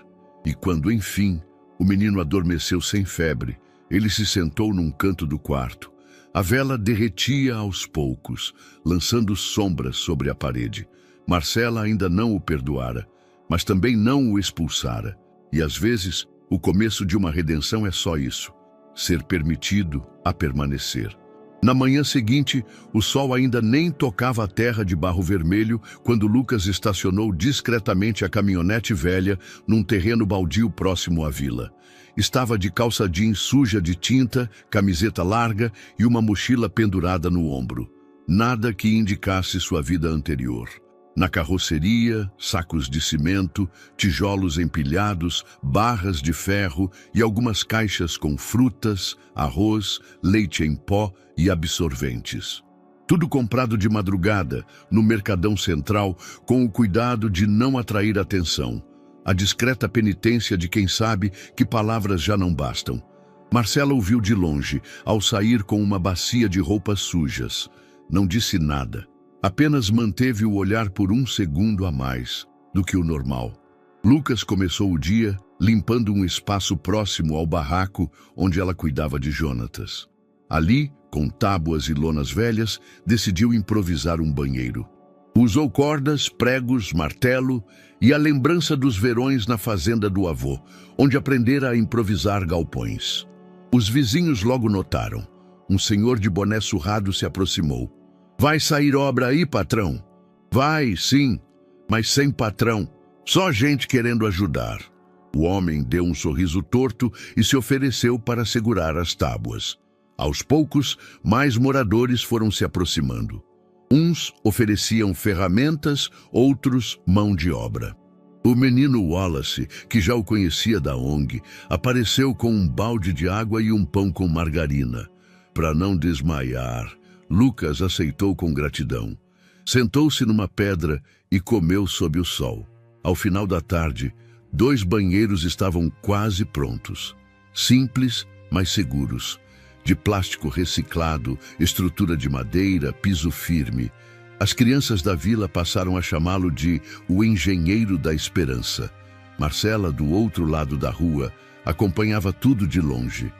E quando, enfim, o menino adormeceu sem febre, ele se sentou num canto do quarto. A vela derretia aos poucos, lançando sombras sobre a parede. Marcela ainda não o perdoara, mas também não o expulsara. E às vezes, o começo de uma redenção é só isso: ser permitido a permanecer. Na manhã seguinte, o sol ainda nem tocava a terra de barro vermelho quando Lucas estacionou discretamente a caminhonete velha num terreno baldio próximo à vila. Estava de calça jeans suja de tinta, camiseta larga e uma mochila pendurada no ombro. Nada que indicasse sua vida anterior. Na carroceria, sacos de cimento, tijolos empilhados, barras de ferro e algumas caixas com frutas, arroz, leite em pó e absorventes. Tudo comprado de madrugada, no mercadão central, com o cuidado de não atrair atenção. A discreta penitência de quem sabe que palavras já não bastam. Marcela ouviu de longe, ao sair com uma bacia de roupas sujas. Não disse nada. Apenas manteve o olhar por um segundo a mais do que o normal. Lucas começou o dia limpando um espaço próximo ao barraco onde ela cuidava de Jonatas. Ali, com tábuas e lonas velhas, decidiu improvisar um banheiro. Usou cordas, pregos, martelo e a lembrança dos verões na fazenda do avô, onde aprendera a improvisar galpões. Os vizinhos logo notaram. Um senhor de boné surrado se aproximou. Vai sair obra aí, patrão? Vai, sim, mas sem patrão. Só gente querendo ajudar. O homem deu um sorriso torto e se ofereceu para segurar as tábuas. Aos poucos, mais moradores foram se aproximando. Uns ofereciam ferramentas, outros mão de obra. O menino Wallace, que já o conhecia da ONG, apareceu com um balde de água e um pão com margarina. Para não desmaiar, Lucas aceitou com gratidão. Sentou-se numa pedra e comeu sob o sol. Ao final da tarde, 2 banheiros estavam quase prontos. Simples, mas seguros. De plástico reciclado, estrutura de madeira, piso firme. As crianças da vila passaram a chamá-lo de o engenheiro da esperança. Marcela, do outro lado da rua, acompanhava tudo de longe.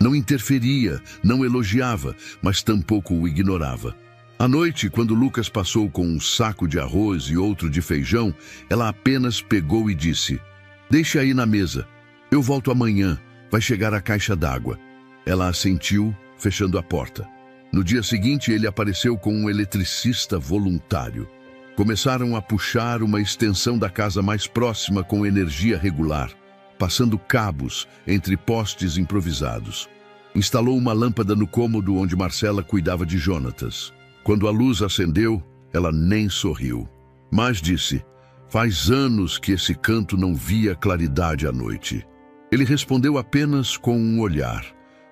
Não interferia, não elogiava, mas tampouco o ignorava. À noite, quando Lucas passou com um saco de arroz e outro de feijão, ela apenas pegou e disse: "Deixe aí na mesa. Eu volto amanhã. Vai chegar a caixa d'água." Ela assentiu, fechando a porta. No dia seguinte, ele apareceu com um eletricista voluntário. Começaram a puxar uma extensão da casa mais próxima com energia regular, passando cabos entre postes improvisados. Instalou uma lâmpada no cômodo onde Marcela cuidava de Jonatas. Quando a luz acendeu, ela nem sorriu, mas disse: "Faz anos que esse canto não via claridade à noite." Ele respondeu apenas com um olhar.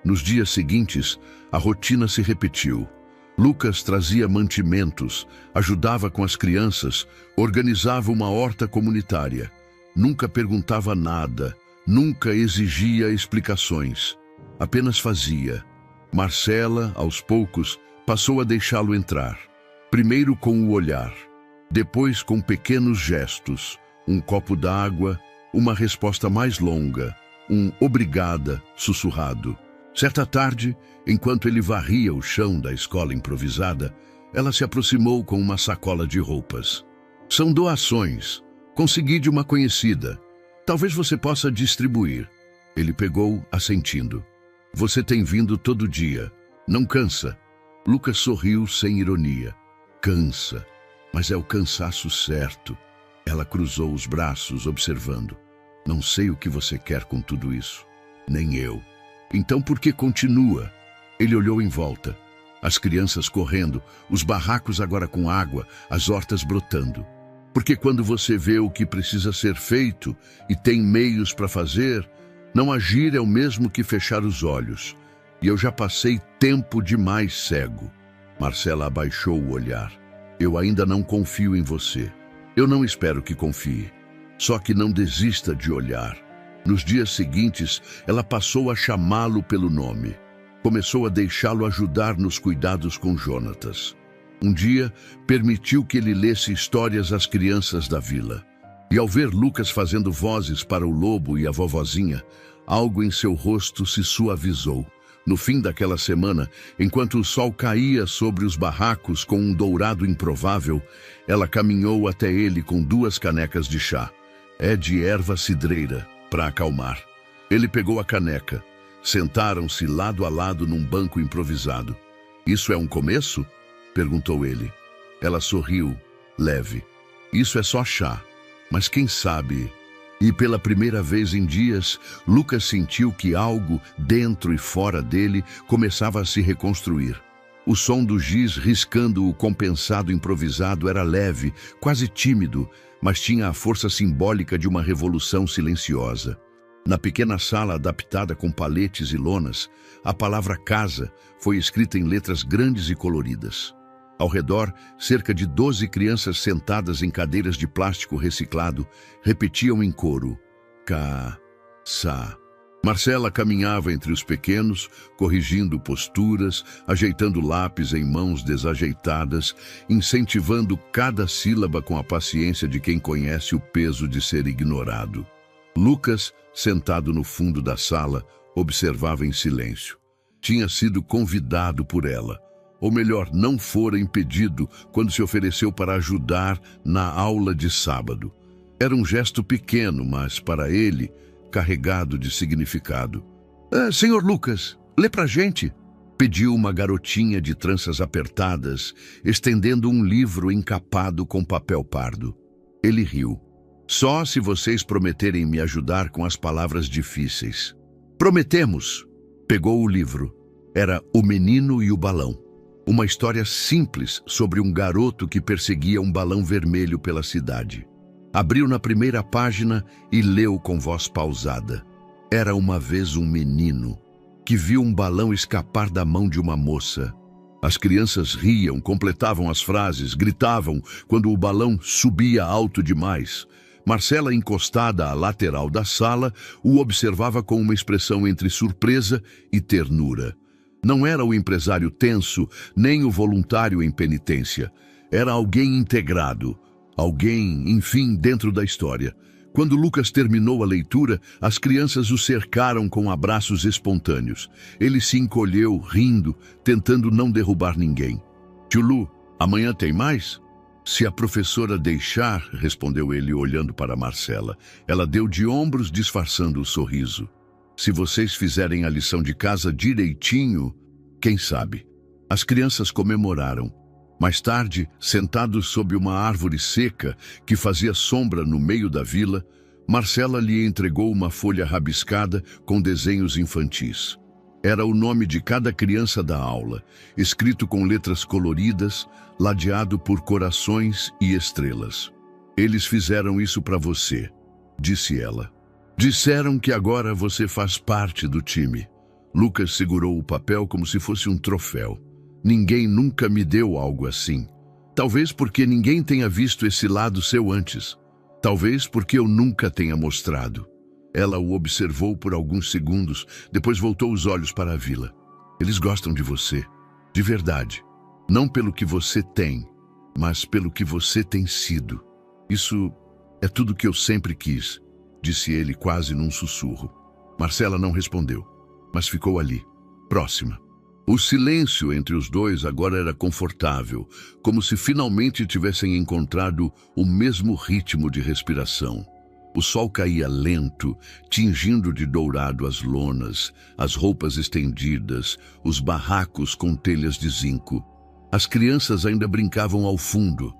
Nos dias seguintes, a rotina se repetiu. Lucas trazia mantimentos, ajudava com as crianças, organizava uma horta comunitária. Nunca perguntava nada, nunca exigia explicações. Apenas fazia. Marcela, aos poucos, passou a deixá-lo entrar. Primeiro com o olhar, depois com pequenos gestos, um copo d'água, uma resposta mais longa, um obrigada sussurrado. Certa tarde, enquanto ele varria o chão da escola improvisada, ela se aproximou com uma sacola de roupas. "São doações. Consegui de uma conhecida. Talvez você possa distribuir." Ele pegou, assentindo. "Você tem vindo todo dia. Não cansa?" Lucas sorriu sem ironia. "Cansa, mas é o cansaço certo." Ela cruzou os braços, observando. "Não sei o que você quer com tudo isso. Nem eu. Então por que continua?" Ele olhou em volta. As crianças correndo, os barracos agora com água, as hortas brotando. Porque quando você vê o que precisa ser feito e tem meios para fazer, não agir é o mesmo que fechar os olhos. E eu já passei tempo demais cego. Marcela abaixou o olhar. "Eu ainda não confio em você. Eu não espero que confie. Só que não desista de olhar." Nos dias seguintes, ela passou a chamá-lo pelo nome. Começou a deixá-lo ajudar nos cuidados com Jonatas. Um dia, permitiu que ele lesse histórias às crianças da vila. E ao ver Lucas fazendo vozes para o lobo e a vovozinha, algo em seu rosto se suavizou. No fim daquela semana, enquanto o sol caía sobre os barracos com um dourado improvável, ela caminhou até ele com 2 canecas de chá. É de erva cidreira, para acalmar. Ele pegou a caneca. Sentaram-se lado a lado num banco improvisado. "Isso é um começo?" perguntou ele. Ela sorriu, leve. "Isso é só chá, mas quem sabe..." E pela primeira vez em dias, Lucas sentiu que algo, dentro e fora dele, começava a se reconstruir. O som do giz riscando o compensado improvisado era leve, quase tímido, mas tinha a força simbólica de uma revolução silenciosa. Na pequena sala adaptada com paletes e lonas, a palavra casa foi escrita em letras grandes e coloridas. Ao redor, cerca de 12 crianças sentadas em cadeiras de plástico reciclado repetiam em coro: "Ca-sa." Marcela caminhava entre os pequenos, corrigindo posturas, ajeitando lápis em mãos desajeitadas, incentivando cada sílaba com a paciência de quem conhece o peso de ser ignorado. Lucas, sentado no fundo da sala, observava em silêncio. Tinha sido convidado por ela, ou melhor, não fora impedido quando se ofereceu para ajudar na aula de sábado. Era um gesto pequeno, mas para ele, carregado de significado. Senhor Lucas, lê pra gente", pediu uma garotinha de tranças apertadas, estendendo um livro encapado com papel pardo. Ele riu. "Só se vocês prometerem me ajudar com as palavras difíceis." "Prometemos." Pegou o livro. Era O Menino e o Balão. Uma história simples sobre um garoto que perseguia um balão vermelho pela cidade. Abriu na primeira página e leu com voz pausada. Era uma vez um menino que viu um balão escapar da mão de uma moça. As crianças riam, completavam as frases, gritavam quando o balão subia alto demais. Marcela, encostada à lateral da sala, o observava com uma expressão entre surpresa e ternura. Não era o empresário tenso, nem o voluntário em penitência. Era alguém integrado, alguém, enfim, dentro da história. Quando Lucas terminou a leitura, as crianças o cercaram com abraços espontâneos. Ele se encolheu, rindo, tentando não derrubar ninguém. "Tio Lu, amanhã tem mais?" "Se a professora deixar", respondeu ele olhando para Marcela. Ela deu de ombros, disfarçando o sorriso. Se vocês fizerem a lição de casa direitinho, quem sabe? As crianças comemoraram. Mais tarde, sentados sob uma árvore seca que fazia sombra no meio da vila, Marcela lhe entregou uma folha rabiscada com desenhos infantis. Era o nome de cada criança da aula, escrito com letras coloridas, ladeado por corações e estrelas. Eles fizeram isso para você, disse ela. Disseram que agora você faz parte do time. Lucas segurou o papel como se fosse um troféu. Ninguém nunca me deu algo assim. Talvez porque ninguém tenha visto esse lado seu antes. Talvez porque eu nunca tenha mostrado. Ela o observou por alguns segundos, depois voltou os olhos para a vila. Eles gostam de você, de verdade. Não pelo que você tem, mas pelo que você tem sido. Isso é tudo que eu sempre quis, disse ele quase num sussurro. Marcela não respondeu, mas ficou ali, próxima. O silêncio entre os dois agora era confortável, como se finalmente tivessem encontrado o mesmo ritmo de respiração. O sol caía lento, tingindo de dourado as lonas, as roupas estendidas, os barracos com telhas de zinco. As crianças ainda brincavam ao fundo,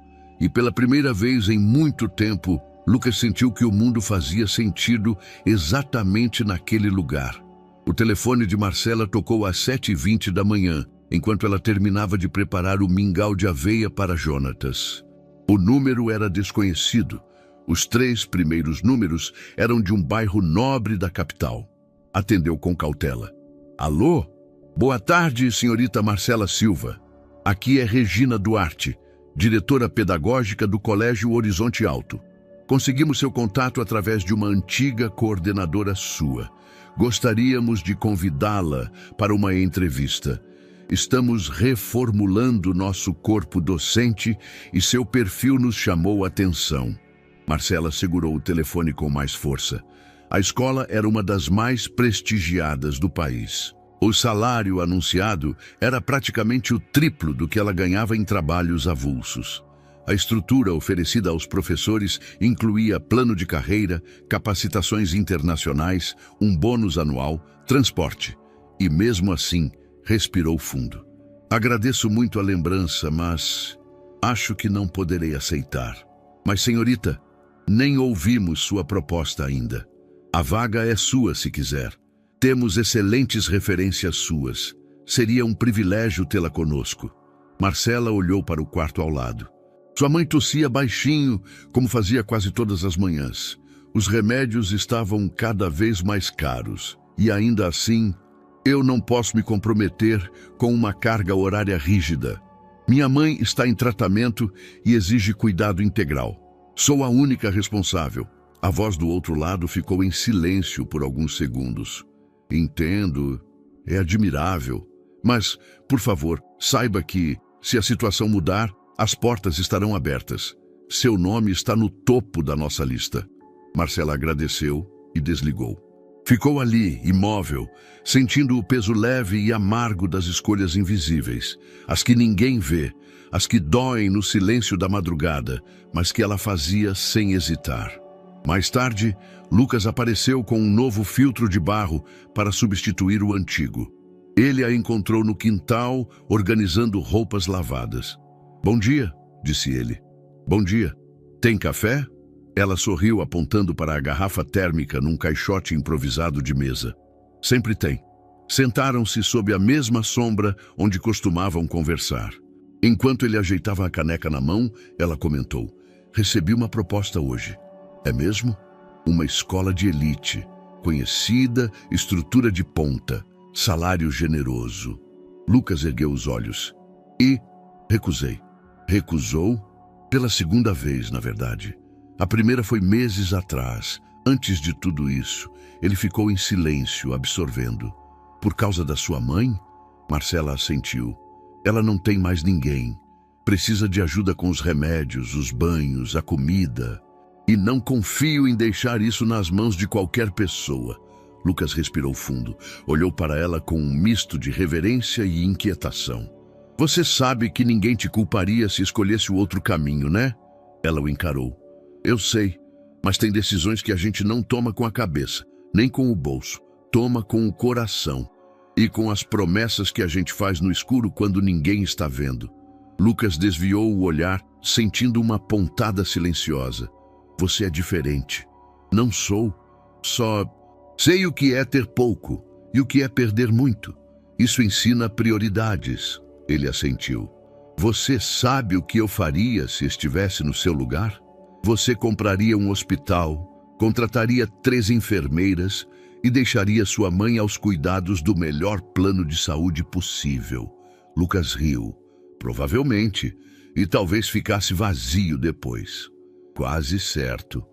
e pela primeira vez em muito tempo, Lucas sentiu que o mundo fazia sentido exatamente naquele lugar. O telefone de Marcela tocou às 7h20 da manhã, enquanto ela terminava de preparar o mingau de aveia para Jonatas. O número era desconhecido. Os 3 primeiros números eram de um bairro nobre da capital. Atendeu com cautela. Alô? Boa tarde, senhorita Marcela Silva. Aqui é Regina Duarte, diretora pedagógica do Colégio Horizonte Alto. Conseguimos seu contato através de uma antiga coordenadora sua. Gostaríamos de convidá-la para uma entrevista. Estamos reformulando nosso corpo docente e seu perfil nos chamou a atenção. Marcela segurou o telefone com mais força. A escola era uma das mais prestigiadas do país. O salário anunciado era praticamente o triplo do que ela ganhava em trabalhos avulsos. A estrutura oferecida aos professores incluía plano de carreira, capacitações internacionais, um bônus anual, transporte. E mesmo assim, respirou fundo. Agradeço muito a lembrança, mas acho que não poderei aceitar. Mas, senhorita, nem ouvimos sua proposta ainda. A vaga é sua se quiser. Temos excelentes referências suas. Seria um privilégio tê-la conosco. Marcela olhou para o quarto ao lado. Sua mãe tossia baixinho, como fazia quase todas as manhãs. Os remédios estavam cada vez mais caros. E ainda assim, eu não posso me comprometer com uma carga horária rígida. Minha mãe está em tratamento e exige cuidado integral. Sou a única responsável. A voz do outro lado ficou em silêncio por alguns segundos. Entendo, é admirável. Mas, por favor, saiba que, se a situação mudar, as portas estarão abertas. Seu nome está no topo da nossa lista. Marcela agradeceu e desligou. Ficou ali, imóvel, sentindo o peso leve e amargo das escolhas invisíveis, as que ninguém vê, as que doem no silêncio da madrugada, mas que ela fazia sem hesitar. Mais tarde, Lucas apareceu com um novo filtro de barro para substituir o antigo. Ele a encontrou no quintal, organizando roupas lavadas. Bom dia, disse ele. Bom dia. Tem café? Ela sorriu apontando para a garrafa térmica num caixote improvisado de mesa. Sempre tem. Sentaram-se sob a mesma sombra onde costumavam conversar. Enquanto ele ajeitava a caneca na mão, ela comentou. Recebi uma proposta hoje. É mesmo? Uma escola de elite, conhecida, estrutura de ponta, salário generoso. Lucas ergueu os olhos. E recusei. Recusou? Pela segunda vez, na verdade. A primeira foi meses atrás. Antes de tudo isso, ele ficou em silêncio, absorvendo. Por causa da sua mãe? Marcela assentiu. Ela não tem mais ninguém. Precisa de ajuda com os remédios, os banhos, a comida. E não confio em deixar isso nas mãos de qualquer pessoa. Lucas respirou fundo. Olhou para ela com um misto de reverência e inquietação. Você sabe que ninguém te culparia se escolhesse o outro caminho, né? Ela o encarou. Eu sei, mas tem decisões que a gente não toma com a cabeça, nem com o bolso. toma com o coração e com as promessas que a gente faz no escuro quando ninguém está vendo. Lucas desviou o olhar, sentindo uma pontada silenciosa. Você é diferente. Não sou. Só sei o que é ter pouco e o que é perder muito. Isso ensina prioridades. Ele assentiu. Você sabe o que eu faria se estivesse no seu lugar? Você compraria um hospital, contrataria 3 enfermeiras e deixaria sua mãe aos cuidados do melhor plano de saúde possível. Lucas riu. Provavelmente. E talvez ficasse vazio depois. Quase certo.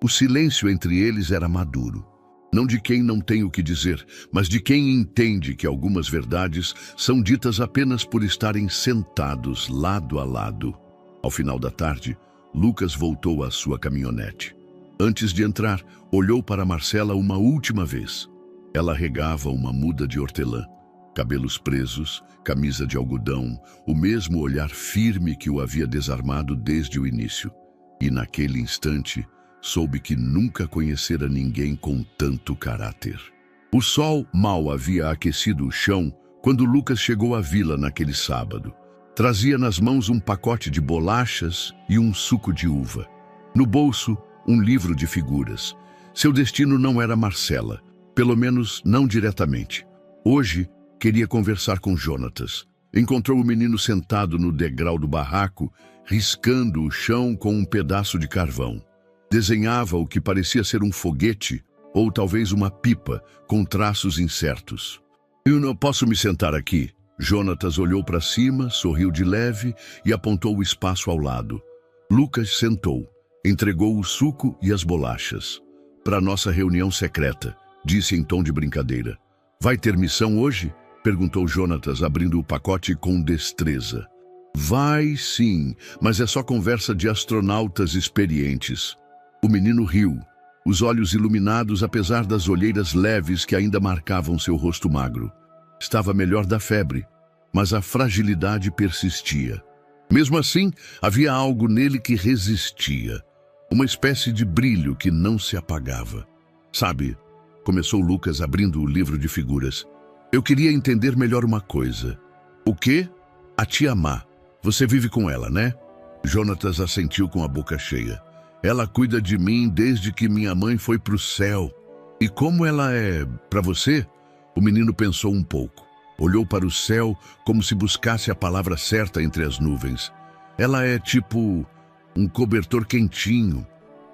O silêncio entre eles era maduro. Não de quem não tem o que dizer, mas de quem entende que algumas verdades são ditas apenas por estarem sentados lado a lado. Ao final da tarde, Lucas voltou à sua caminhonete. Antes de entrar, olhou para Marcela uma última vez. Ela regava uma muda de hortelã. Cabelos presos, camisa de algodão, o mesmo olhar firme que o havia desarmado desde o início. E naquele instante, soube que nunca conhecera ninguém com tanto caráter. O sol mal havia aquecido o chão quando Lucas chegou à vila naquele sábado. Trazia nas mãos um pacote de bolachas e um suco de uva. No bolso, um livro de figuras. Seu destino não era Marcela, pelo menos não diretamente. Hoje, queria conversar com Jonatas. Encontrou o menino sentado no degrau do barraco, riscando o chão com um pedaço de carvão. Desenhava o que parecia ser um foguete ou talvez uma pipa com traços incertos. Eu não posso me sentar aqui. Jonatas olhou para cima, sorriu de leve e apontou o espaço ao lado. Lucas sentou, entregou o suco e as bolachas. Para nossa reunião secreta, disse em tom de brincadeira. Vai ter missão hoje? Perguntou Jonatas, abrindo o pacote com destreza. Vai sim, mas é só conversa de astronautas experientes. O menino riu, os olhos iluminados apesar das olheiras leves que ainda marcavam seu rosto magro. Estava melhor da febre, mas a fragilidade persistia. Mesmo assim, havia algo nele que resistia. Uma espécie de brilho que não se apagava. Sabe, começou Lucas abrindo o livro de figuras. Eu queria entender melhor uma coisa. O quê? A tia Má. Você vive com ela, né? Jonatas assentiu com a boca cheia. Ela cuida de mim desde que minha mãe foi pro céu. E como ela é para você? O menino pensou um pouco. Olhou para o céu como se buscasse a palavra certa entre as nuvens. Ela é tipo um cobertor quentinho,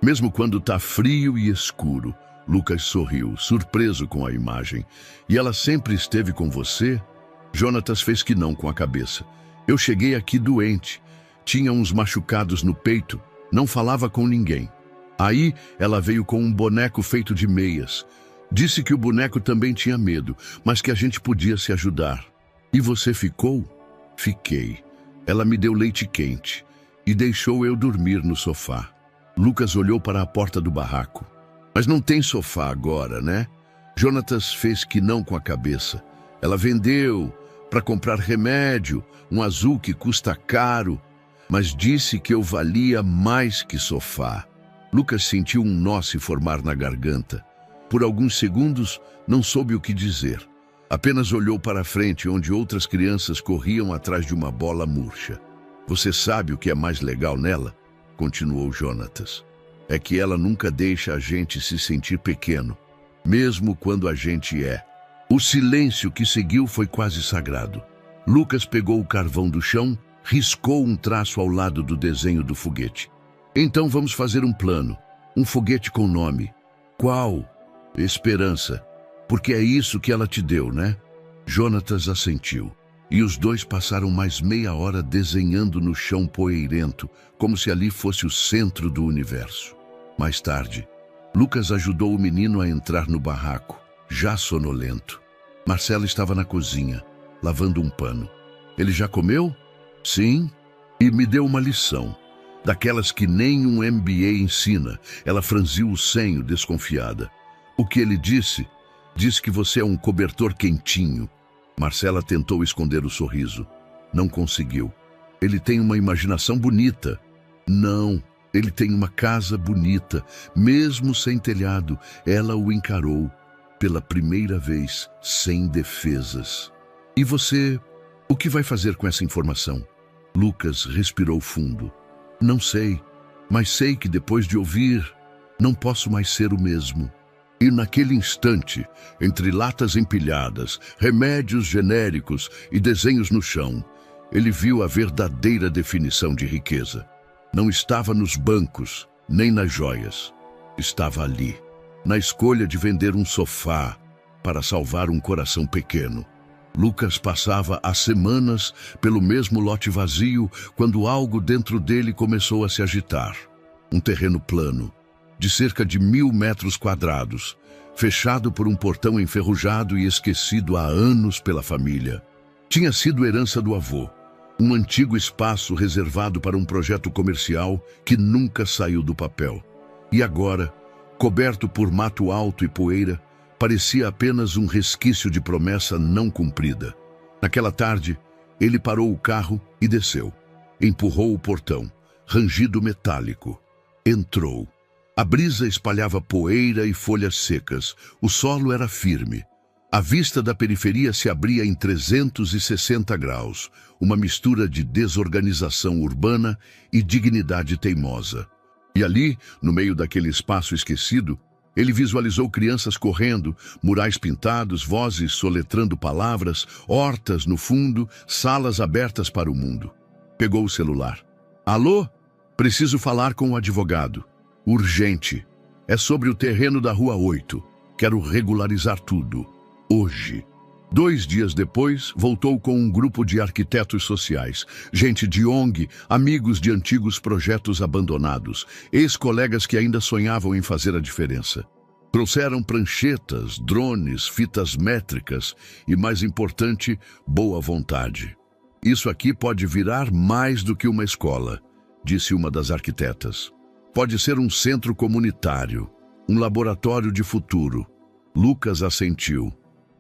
mesmo quando tá frio e escuro. Lucas sorriu, surpreso com a imagem. E ela sempre esteve com você? Jonatas fez que não com a cabeça. Eu cheguei aqui doente. Tinha uns machucados no peito. Não falava com ninguém. Aí ela veio com um boneco feito de meias. Disse que o boneco também tinha medo, mas que a gente podia se ajudar. E você ficou? Fiquei. Ela me deu leite quente e deixou eu dormir no sofá. Lucas olhou para a porta do barraco. Mas não tem sofá agora, né? Jonatas fez que não com a cabeça. Ela vendeu para comprar remédio, um azul que custa caro, mas disse que eu valia mais que sofá. Lucas sentiu um nó se formar na garganta. Por alguns segundos, não soube o que dizer. Apenas olhou para a frente, onde outras crianças corriam atrás de uma bola murcha. Você sabe o que é mais legal nela? Continuou Jonatas. É que ela nunca deixa a gente se sentir pequeno, mesmo quando a gente é. O silêncio que seguiu foi quase sagrado. Lucas pegou o carvão do chão, riscou um traço ao lado do desenho do foguete. Então vamos fazer um plano, um foguete com nome. Qual? Esperança. Porque é isso que ela te deu, né? Jonatas assentiu. E os dois passaram mais meia hora desenhando no chão poeirento, como se ali fosse o centro do universo. Mais tarde, Lucas ajudou o menino a entrar no barraco, já sonolento. Marcela estava na cozinha, lavando um pano. Ele já comeu? Sim. E me deu uma lição. Daquelas que nem um MBA ensina. Ela franziu o senho, desconfiada. O que ele disse? Disse que você é um cobertor quentinho. Marcela tentou esconder o sorriso. Não conseguiu. Ele tem uma imaginação bonita. Não, ele tem uma casa bonita, mesmo sem telhado. Ela o encarou. pela primeira vez, sem defesas. E você, o que vai fazer com essa informação? Lucas respirou fundo. Não sei, mas sei que depois de ouvir, não posso mais ser o mesmo. E naquele instante, entre latas empilhadas, remédios genéricos e desenhos no chão, ele viu a verdadeira definição de riqueza. Não estava nos bancos, nem nas joias. Estava ali, na escolha de vender um sofá para salvar um coração pequeno. Lucas passava há semanas pelo mesmo lote vazio quando algo dentro dele começou a se agitar. Um terreno plano, de cerca de 1.000 metros quadrados, fechado por um portão enferrujado e esquecido há anos pela família. Tinha sido herança do avô, um antigo espaço reservado para um projeto comercial que nunca saiu do papel. E agora, coberto por mato alto e poeira, parecia apenas um resquício de promessa não cumprida. Naquela tarde, ele parou o carro e desceu. Empurrou o portão, rangido metálico. Entrou. A brisa espalhava poeira e folhas secas. O solo era firme. A vista da periferia se abria em 360 graus, uma mistura de desorganização urbana e dignidade teimosa. E ali, no meio daquele espaço esquecido, ele visualizou crianças correndo, murais pintados, vozes soletrando palavras, hortas no fundo, salas abertas para o mundo. Pegou o celular. Alô? Preciso falar com o advogado. Urgente. É sobre o terreno da Rua 8. Quero regularizar tudo. Hoje. 2 dias depois, voltou com um grupo de arquitetos sociais, gente de ONG, amigos de antigos projetos abandonados, ex-colegas que ainda sonhavam em fazer a diferença. Trouxeram pranchetas, drones, fitas métricas e, mais importante, boa vontade. Isso aqui pode virar mais do que uma escola, disse uma das arquitetas. Pode ser um centro comunitário, um laboratório de futuro. Lucas assentiu.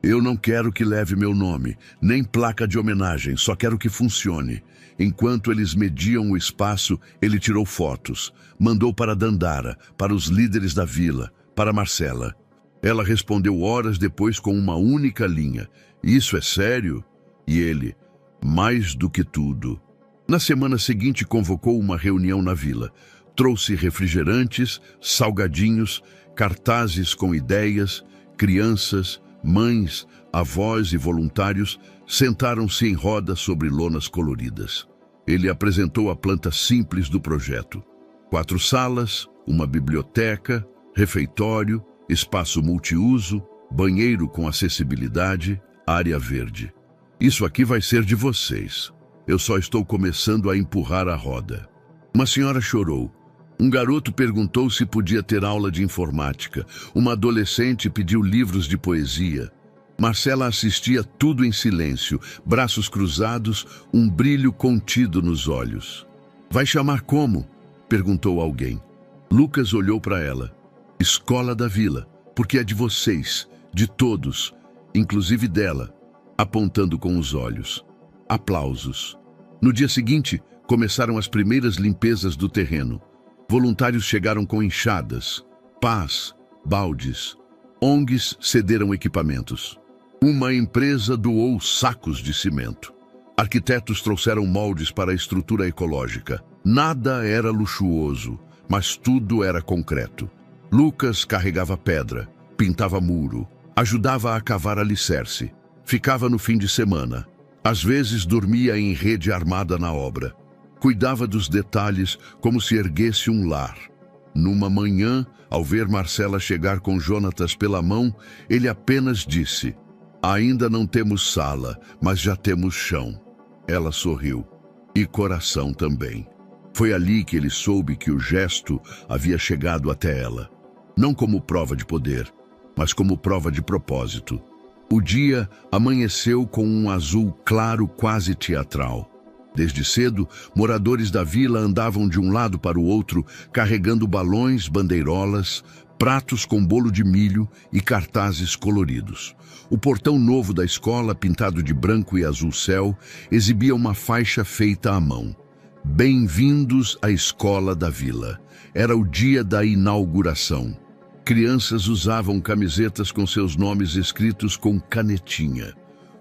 Eu não quero que leve meu nome, nem placa de homenagem, só quero que funcione. Enquanto eles mediam o espaço, ele tirou fotos. Mandou para Dandara, para os líderes da vila, para Marcela. Ela respondeu horas depois com uma única linha. Isso é sério? E ele, mais do que tudo. Na semana seguinte, convocou uma reunião na vila. Trouxe refrigerantes, salgadinhos, cartazes com ideias, crianças, mães, avós e voluntários sentaram-se em roda sobre lonas coloridas. Ele apresentou a planta simples do projeto. 4 salas, uma biblioteca, refeitório, espaço multiuso, banheiro com acessibilidade, área verde. Isso aqui vai ser de vocês. Eu só estou começando a empurrar a roda. Uma senhora chorou. Um garoto perguntou se podia ter aula de informática. Uma adolescente pediu livros de poesia. Marcela assistia tudo em silêncio, braços cruzados, um brilho contido nos olhos. Vai chamar como? Perguntou alguém. Lucas olhou para ela. Escola da Vila, porque é de vocês, de todos, inclusive dela, apontando com os olhos. Aplausos. No dia seguinte, começaram as primeiras limpezas do terreno. Voluntários chegaram com enxadas, pás, baldes. ONGs cederam equipamentos. Uma empresa doou sacos de cimento. Arquitetos trouxeram moldes para a estrutura ecológica. Nada era luxuoso, mas tudo era concreto. Lucas carregava pedra, pintava muro, ajudava a cavar alicerce. Ficava no fim de semana. Às vezes dormia em rede armada na obra. Cuidava dos detalhes como se erguesse um lar. Numa manhã, ao ver Marcela chegar com Jonatas pela mão, ele apenas disse: ainda não temos sala, mas já temos chão. Ela sorriu. E coração também. Foi ali que ele soube que o gesto havia chegado até ela. Não como prova de poder, mas como prova de propósito. O dia amanheceu com um azul claro quase teatral. Desde cedo, moradores da vila andavam de um lado para o outro, carregando balões, bandeirolas, pratos com bolo de milho e cartazes coloridos. O portão novo da escola, pintado de branco e azul céu, exibia uma faixa feita à mão. Bem-vindos à Escola da Vila. Era o dia da inauguração. Crianças usavam camisetas com seus nomes escritos com canetinha.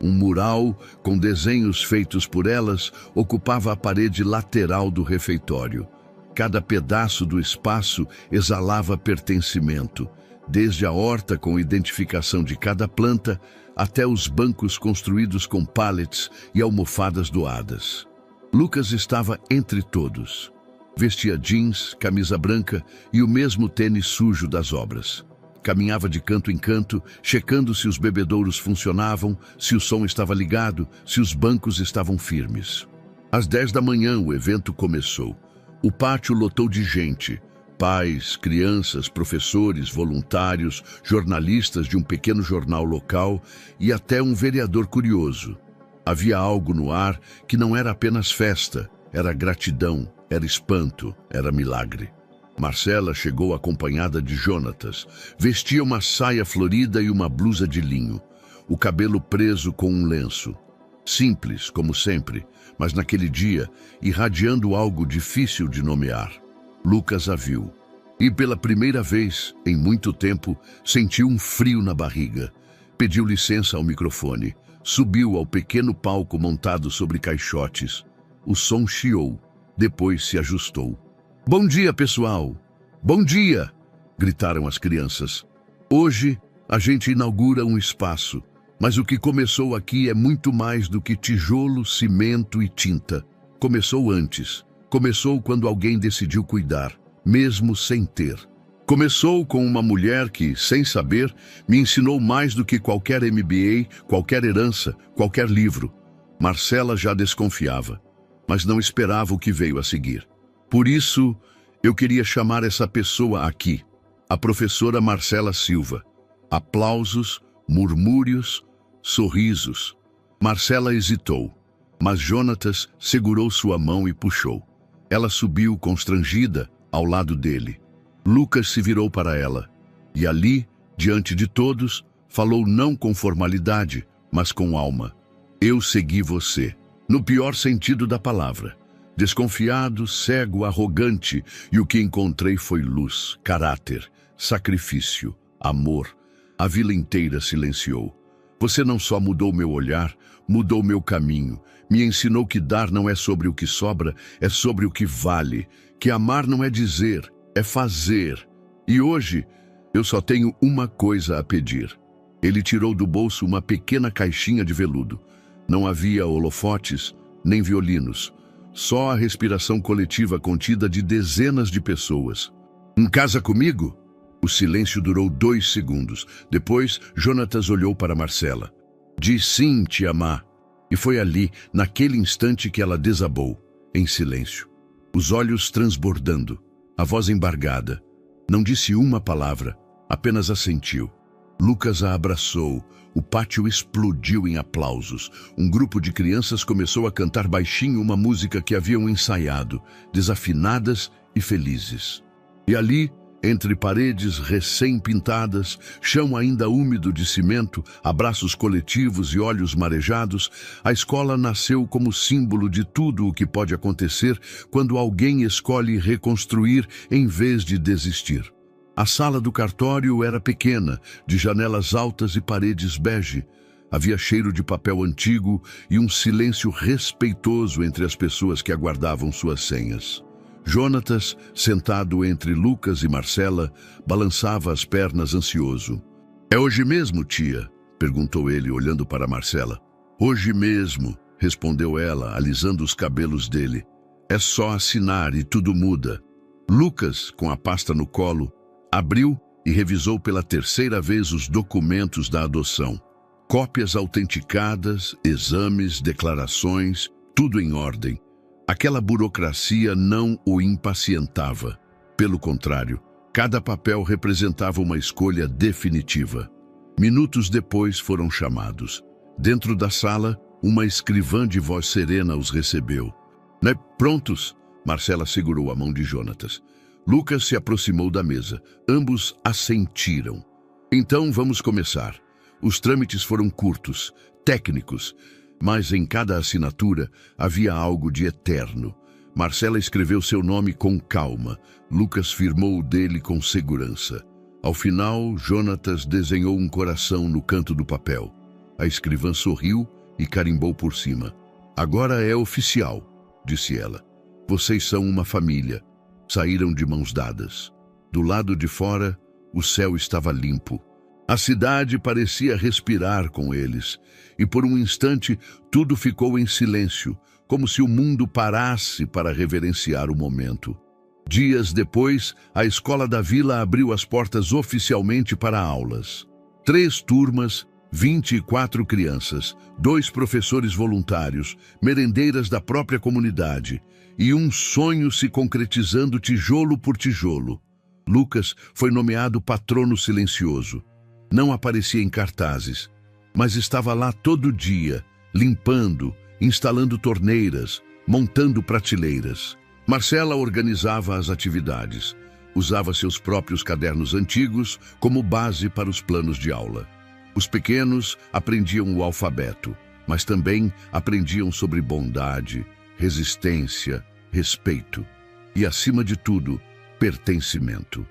Um mural com desenhos feitos por elas ocupava a parede lateral do refeitório. Cada pedaço do espaço exalava pertencimento, desde a horta com identificação de cada planta até os bancos construídos com pallets e almofadas doadas. Lucas estava entre todos. Vestia jeans, camisa branca e o mesmo tênis sujo das obras. Caminhava de canto em canto, checando se os bebedouros funcionavam, se o som estava ligado, se os bancos estavam firmes. Às 10 da manhã o evento começou. O pátio lotou de gente. Pais, crianças, professores, voluntários, jornalistas de um pequeno jornal local e até um vereador curioso. Havia algo no ar que não era apenas festa, era gratidão, era espanto, era milagre. Marcela chegou acompanhada de Jonatas. Vestia uma saia florida e uma blusa de linho, o cabelo preso com um lenço. Simples, como sempre, mas naquele dia, irradiando algo difícil de nomear. Lucas a viu. E pela primeira vez, em muito tempo, sentiu um frio na barriga. Pediu licença ao microfone. Subiu ao pequeno palco montado sobre caixotes. O som chiou. Depois se ajustou. "Bom dia, pessoal! Bom dia!" gritaram as crianças. "Hoje, a gente inaugura um espaço, mas o que começou aqui é muito mais do que tijolo, cimento e tinta. Começou antes. Começou quando alguém decidiu cuidar, mesmo sem ter. Começou com uma mulher que, sem saber, me ensinou mais do que qualquer MBA, qualquer herança, qualquer livro." Marcela já desconfiava, mas não esperava o que veio a seguir. Por isso, eu queria chamar essa pessoa aqui, a professora Marcela Silva. Aplausos, murmúrios, sorrisos. Marcela hesitou, mas Jonatas segurou sua mão e puxou. Ela subiu constrangida ao lado dele. Lucas se virou para ela, e ali, diante de todos, falou não com formalidade, mas com alma. "Eu segui você, no pior sentido da palavra. Desconfiado, cego, arrogante, e o que encontrei foi luz, caráter, sacrifício, amor." A vila inteira silenciou. "Você não só mudou meu olhar, mudou meu caminho. Me ensinou que dar não é sobre o que sobra, é sobre o que vale. Que amar não é dizer, é fazer. E hoje, eu só tenho uma coisa a pedir." Ele tirou do bolso uma pequena caixinha de veludo. Não havia holofotes, nem violinos. Só a respiração coletiva contida de dezenas de pessoas. "Em casa comigo?" O silêncio durou 2 segundos. Depois, Jonatas olhou para Marcela. "Diz sim, tia Má." E foi ali, naquele instante, que ela desabou, em silêncio. Os olhos transbordando, a voz embargada. Não disse uma palavra, apenas assentiu. Lucas a abraçou. O pátio explodiu em aplausos. Um grupo de crianças começou a cantar baixinho uma música que haviam ensaiado, desafinadas e felizes. E ali, entre paredes recém-pintadas, chão ainda úmido de cimento, abraços coletivos e olhos marejados, a escola nasceu como símbolo de tudo o que pode acontecer quando alguém escolhe reconstruir em vez de desistir. A sala do cartório era pequena, de janelas altas e paredes bege. Havia cheiro de papel antigo e um silêncio respeitoso entre as pessoas que aguardavam suas senhas. Jonatas, sentado entre Lucas e Marcela, balançava as pernas ansioso. "É hoje mesmo, tia?" perguntou ele, olhando para Marcela. "Hoje mesmo", respondeu ela, alisando os cabelos dele. "É só assinar e tudo muda." Lucas, com a pasta no colo, abriu e revisou pela 3ª vez os documentos da adoção. Cópias autenticadas, exames, declarações, tudo em ordem. Aquela burocracia não o impacientava. Pelo contrário, cada papel representava uma escolha definitiva. Minutos depois foram chamados. Dentro da sala, uma escrivã de voz serena os recebeu. "Né, prontos?" Marcela segurou a mão de Jonatas. Lucas se aproximou da mesa. Ambos assentiram. "Então vamos começar." Os trâmites foram curtos, técnicos, mas em cada assinatura havia algo de eterno. Marcela escreveu seu nome com calma. Lucas firmou o dele com segurança. Ao final, Jonatas desenhou um coração no canto do papel. A escrivã sorriu e carimbou por cima. Agora é oficial, disse ela. Vocês são uma família. Saíram de mãos dadas. Do lado de fora, o céu estava limpo. A cidade parecia respirar com eles, e por um instante tudo ficou em silêncio, como se o mundo parasse para reverenciar o momento. Dias depois, a escola da vila abriu as portas oficialmente para aulas. 3 turmas, 24 crianças, 2 professores voluntários, merendeiras da própria comunidade, e um sonho se concretizando tijolo por tijolo. Lucas foi nomeado patrono silencioso. Não aparecia em cartazes, mas estava lá todo dia, limpando, instalando torneiras, montando prateleiras. Marcela organizava as atividades. Usava seus próprios cadernos antigos como base para os planos de aula. Os pequenos aprendiam o alfabeto, mas também aprendiam sobre bondade, resistência, respeito e, acima de tudo, pertencimento.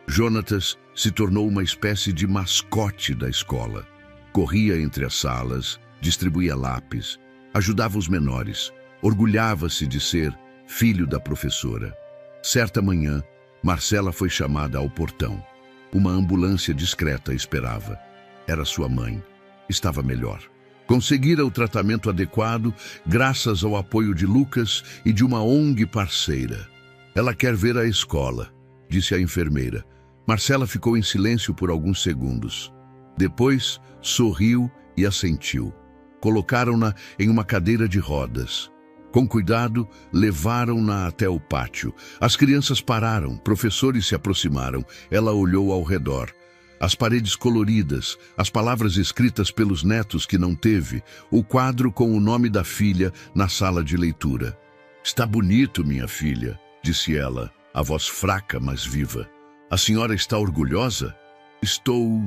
Jonatas se tornou uma espécie de mascote da escola. Corria entre as salas, distribuía lápis, ajudava os menores, orgulhava-se de ser filho da professora. Certa manhã, Marcela foi chamada ao portão. Uma ambulância discreta esperava. Era sua mãe. Estava melhor. Conseguira o tratamento adequado graças ao apoio de Lucas e de uma ONG parceira. Ela quer ver a escola, disse a enfermeira. Marcela ficou em silêncio por alguns segundos. Depois, sorriu e assentiu. Colocaram-na em uma cadeira de rodas. Com cuidado, levaram-na até o pátio. As crianças pararam, professores se aproximaram. Ela olhou ao redor. As paredes coloridas, as palavras escritas pelos netos que não teve, o quadro com o nome da filha na sala de leitura. Está bonito, minha filha, disse ela, a voz fraca, mas viva. A senhora está orgulhosa? Estou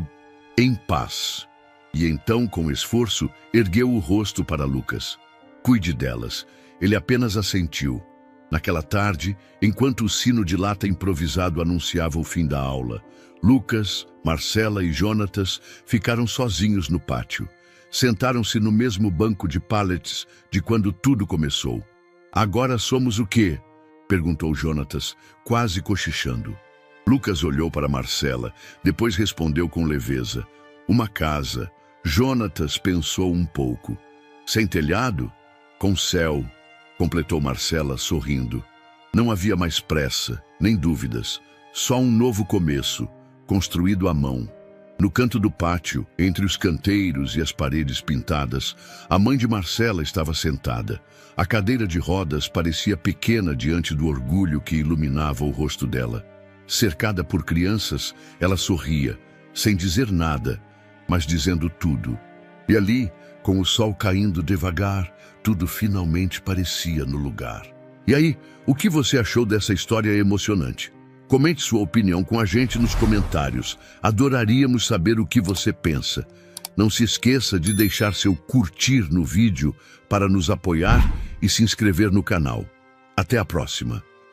em paz. E então, com esforço, ergueu o rosto para Lucas. Cuide delas. Ele apenas assentiu. Naquela tarde, enquanto o sino de lata improvisado anunciava o fim da aula, Lucas, Marcela e Jonatas ficaram sozinhos no pátio. Sentaram-se no mesmo banco de pallets de quando tudo começou. Agora somos o quê? Perguntou Jonatas, quase cochichando. Lucas olhou para Marcela, depois respondeu com leveza. Uma casa. Jonatas pensou um pouco. Sem telhado? Com céu, completou Marcela, sorrindo. Não havia mais pressa, nem dúvidas. Só um novo começo, construído à mão. No canto do pátio, entre os canteiros e as paredes pintadas, a mãe de Marcela estava sentada. A cadeira de rodas parecia pequena diante do orgulho que iluminava o rosto dela. Cercada por crianças, ela sorria, sem dizer nada, mas dizendo tudo. E ali, com o sol caindo devagar, tudo finalmente parecia no lugar. E aí, o que você achou dessa história emocionante? Comente sua opinião com a gente nos comentários. Adoraríamos saber o que você pensa. Não se esqueça de deixar seu curtir no vídeo para nos apoiar e se inscrever no canal. Até a próxima!